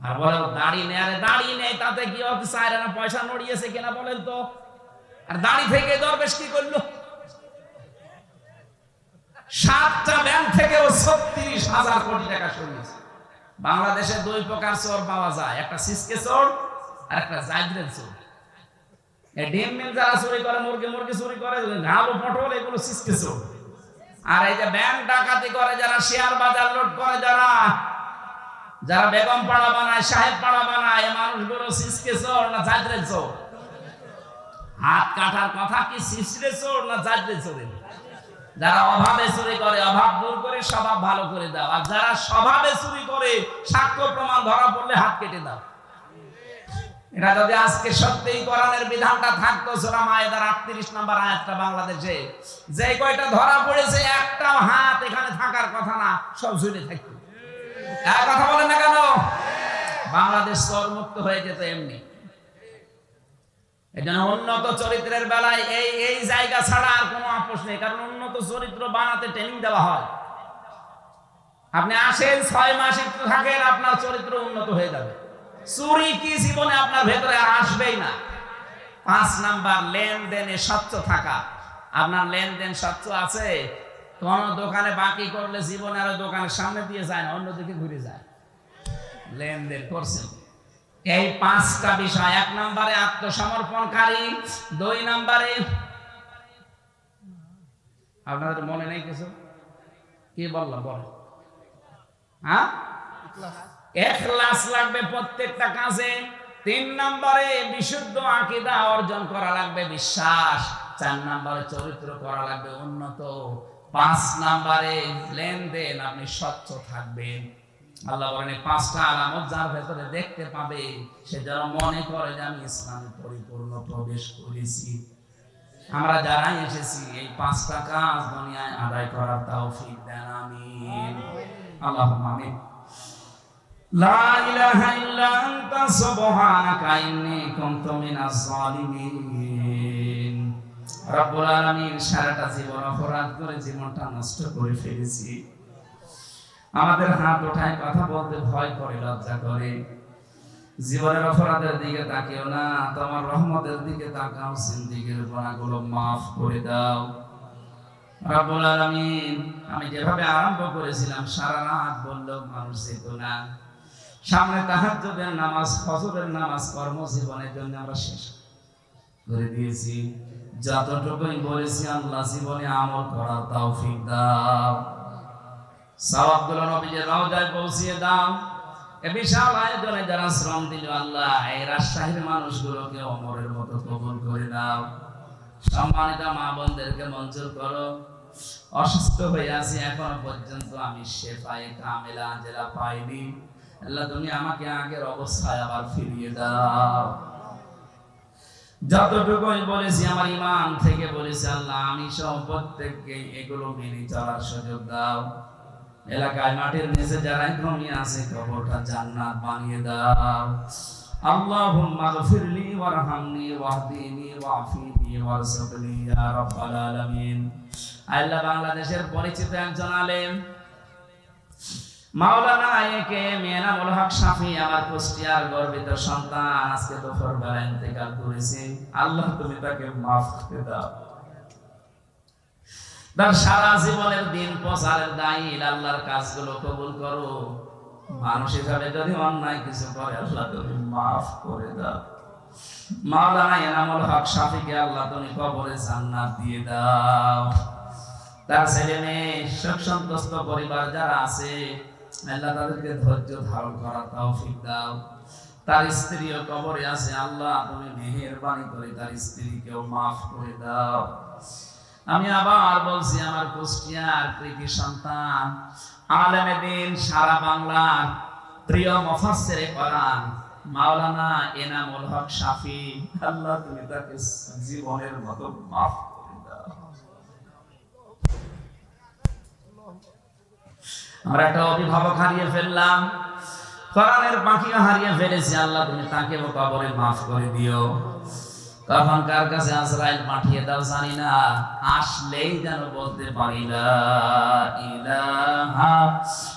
Speaker 1: আর বলে দাড়ি নেই। আরে দাড়ি নেই তাতে কি হচ্ছে? চাইলে না পয়সা নড়িয়েছে কিনা বলেন তো? আর দাড়ি থেকে দরবেশ কি করলো? 7টা ব্যাংক থেকে 36,000 কোটি টাকা সরিয়েছে। বাংলাদেশে 2 প্রকার চোর পাওয়া যায়, একটা সিসকে চোর আর একটা জাইদ্রেল চোর। এই ডিম মিল যারা চুরি করে, মুরগি চুরি করে, ঘালো পটল, এগুলো সিসকে চোর। আর এই যে ব্যাংক ডাকাতি করে যারা, শেয়ার বাজার লুট করে যারা, যারা বেগম পাড়া বানায়, সাহেব পাড়া বানায়, এই মানুষগুলো সিসকে চোর না জাইদ্রেল চোর? হাত কাটার কথা কি সিসকে চোর না জাইদ্রেল চোর? যারা অভাবে চুরি করে, অভাব দূর করে স্বভাব ভালো করে দাও, আর যারা স্বভাবে চুরি করে সাক্ষ্য প্রমাণ ধরা পড়লে হাত কেটে দাও। এটা যদি আজকে সত্যিই কোরআনের বিধানটা থাকতো, সূরা মায়েদার 38 নম্বর আয়াতটা বাংলাদেশে যে কয়টা ধরা পড়েছে, একটাও হাত এখানে থাকার কথা না, সব ঝুলে থাকতো। কথা বলেন না কেন? বাংলাদেশ চোর মুক্ত হয়ে যেত এমনি। এজন্য উন্নত চরিত্রের বেলায় এই জায়গা ছাড়া আর কোনো আপোষ নেই, কারণ উন্নত চরিত্র বানাতে ট্রেনিং দেওয়া হয়। আপনি আসেন 6 মাস একটু থাকেন, আপনার চরিত্র উন্নত হয়ে যাবে। চুরি কি জীবনে আপনার ভেতরে আসবেই না। 5 নাম্বার লেনদেনে স্বচ্ছ থাকা। আপনার লেনদেন স্বচ্ছ আছে? কোন দোকানে বাকি করলে জীবনে আর দোকানের সামনে দিয়ে যায় না, অন্যদিকে ঘুরে যায়। লেনদেন করছেন। এই 5টা বিষয়। 1 নম্বরে আত্মসমর্পণকারী, 2 নম্বরে আপনাদের মনে নেই কিছু? কি বললাম বলেন? হ্যাঁ, ইখলাস লাগবে প্রত্যেকটা কাজে। 3 নম্বরে বিশুদ্ধ আকীদা অর্জন করা লাগবে, বিশ্বাস। 4 নম্বরে চরিত্র করা লাগবে উন্নত। 5 নম্বরে লেনদেন আপনি স্বচ্ছ থাকবেন। আল্লাহ বলেন এই 5টা আলামত যার ভেতরে দেখতে পাবে সে যেন মনে করে যে আমি ইসলামে পরিপূর্ণ প্রবেশ করেছি। আমরা যারা এসেছি এই 5টা কাজ দুনিয়ায় আদায় করার তৌফিক দেন, আমিন। আল্লাহুম্মা আমিন। লা ইলাহা ইল্লা আনতা সুবহানাকা ইন্নী কুনতু মিনাজ জালিমিন। রব্বুল আলামিন, সারাটা জীবন অপরাধ করে জীবনটা নষ্ট করে ফেলেছি। আমাদের হাত ওঠায় কথা বলতে ভয় করে, লজ্জা করে। জীবনের অপরাধের দিকে তাকিও না, তোমার রহমতের দিকে তাকাও। জিন্দেগীর গুনাহগুলো মাফ করে দাও রব্বুল আলামিন। আমি যেভাবে আরম্ভ করেছিলাম সারা রাত বললেও মানুষ যেত না। সামনে তাহাজ্জুদের নামাজ, ফজরের নামাজ কর্মজীবনের জন্য আমরা শেষ করে দিয়েছি। যতটুকুই বলেছি আল্লাহ জীবনে আমল করার তৌফিক দাও। সওয়াবগুলো নবীজির রওজায় পৌঁছিয়ে দাও। এ বিশাল আয়োজনে যারা শ্রম দিল আল্লাহ, এই রাজশাহীর মানুষগুলোকে ওমরের মতো কবুল করে দাও। সম্মানিত মা বোনদেরকে মঞ্জুর করো। অসুস্থ হয়ে আছি, এখনো পর্যন্ত আমি শেফায়ে কামেলা জেলা পাইনি। আল্লাহ তুমি আমাকে আগের অবস্থায় আবার ফিরিয়ে দাও। যতটুকুই বলেছি আমার ইমান থেকে বলেছি আল্লাহ, আমি সব প্রত্যেককে এগুলো মেনে চলার সুযোগ দাও। এলাকায় মাটির নিচে যারা ঘুমিয়ে আছে কবরটা জান্নাত বানিয়ে দাও। আল্লাহুম্মা গফিরলি ওয়ারহামনি ওয়াহদিনি ওয়াফিনি ওয়ারযুকনি ইয়া রাব্বাল আলামিন। আল্লাহ বাংলাদেশের পরিচিত একজন আলেম মাওলানা একেএম এনামুল হক শাফি, আমার কুষ্টিয়ার গর্বিত সন্তান, আজকে দুপুর বেলা ইন্তেকাল করেছে। আল্লাহ তুমি তাকে মাফ করে দাও। তার সারা জীবনের দিন প্রচারের দায়ী, আল্লাহর কাজগুলো কবুল করো। মানুষ হিসাবে যদি অন্যায় কিছু করে আল্লাহ তুমি মাফ করে দাও। মাওলানা এনামুল হক শাফিকে আল্লাহ তুমি কবরে জান্নাত দিয়ে দাও। তার ছেলে মেয়ে, শোক সন্তুষ্ট পরিবার যারা আছে আল্লাহ তাদেরকে ধৈর্য ধারণ করার তৌফিক দাও। তার স্ত্রীও কবরে আছে, আল্লাহ তুমি মেহেরবানি করে তার স্ত্রীকেও মাফ করে দাও। আমি আবার বলছি, আমার কুষ্টিয়ার কৃতি সন্তান, আলেমে দিন, সারা বাংলার প্রিয় মুফাসসিরে কোরআন মাওলানা এনামুল হক শাফি, আল্লাহ তুমি তাকে জীবনের মতো মাফ করে দাও। আমরা একটা অভিভাবক হারিয়ে ফেললাম, কোরআনের পাখিও হারিয়ে ফেলেছি, আল্লাহ তুমি তাকে কবরে মাফ করে দিও। কখন কার কাছে আজরাইল পাঠিয়ে দাও জানি না, আসলেই যেন বলতে পারি লা ইলাহা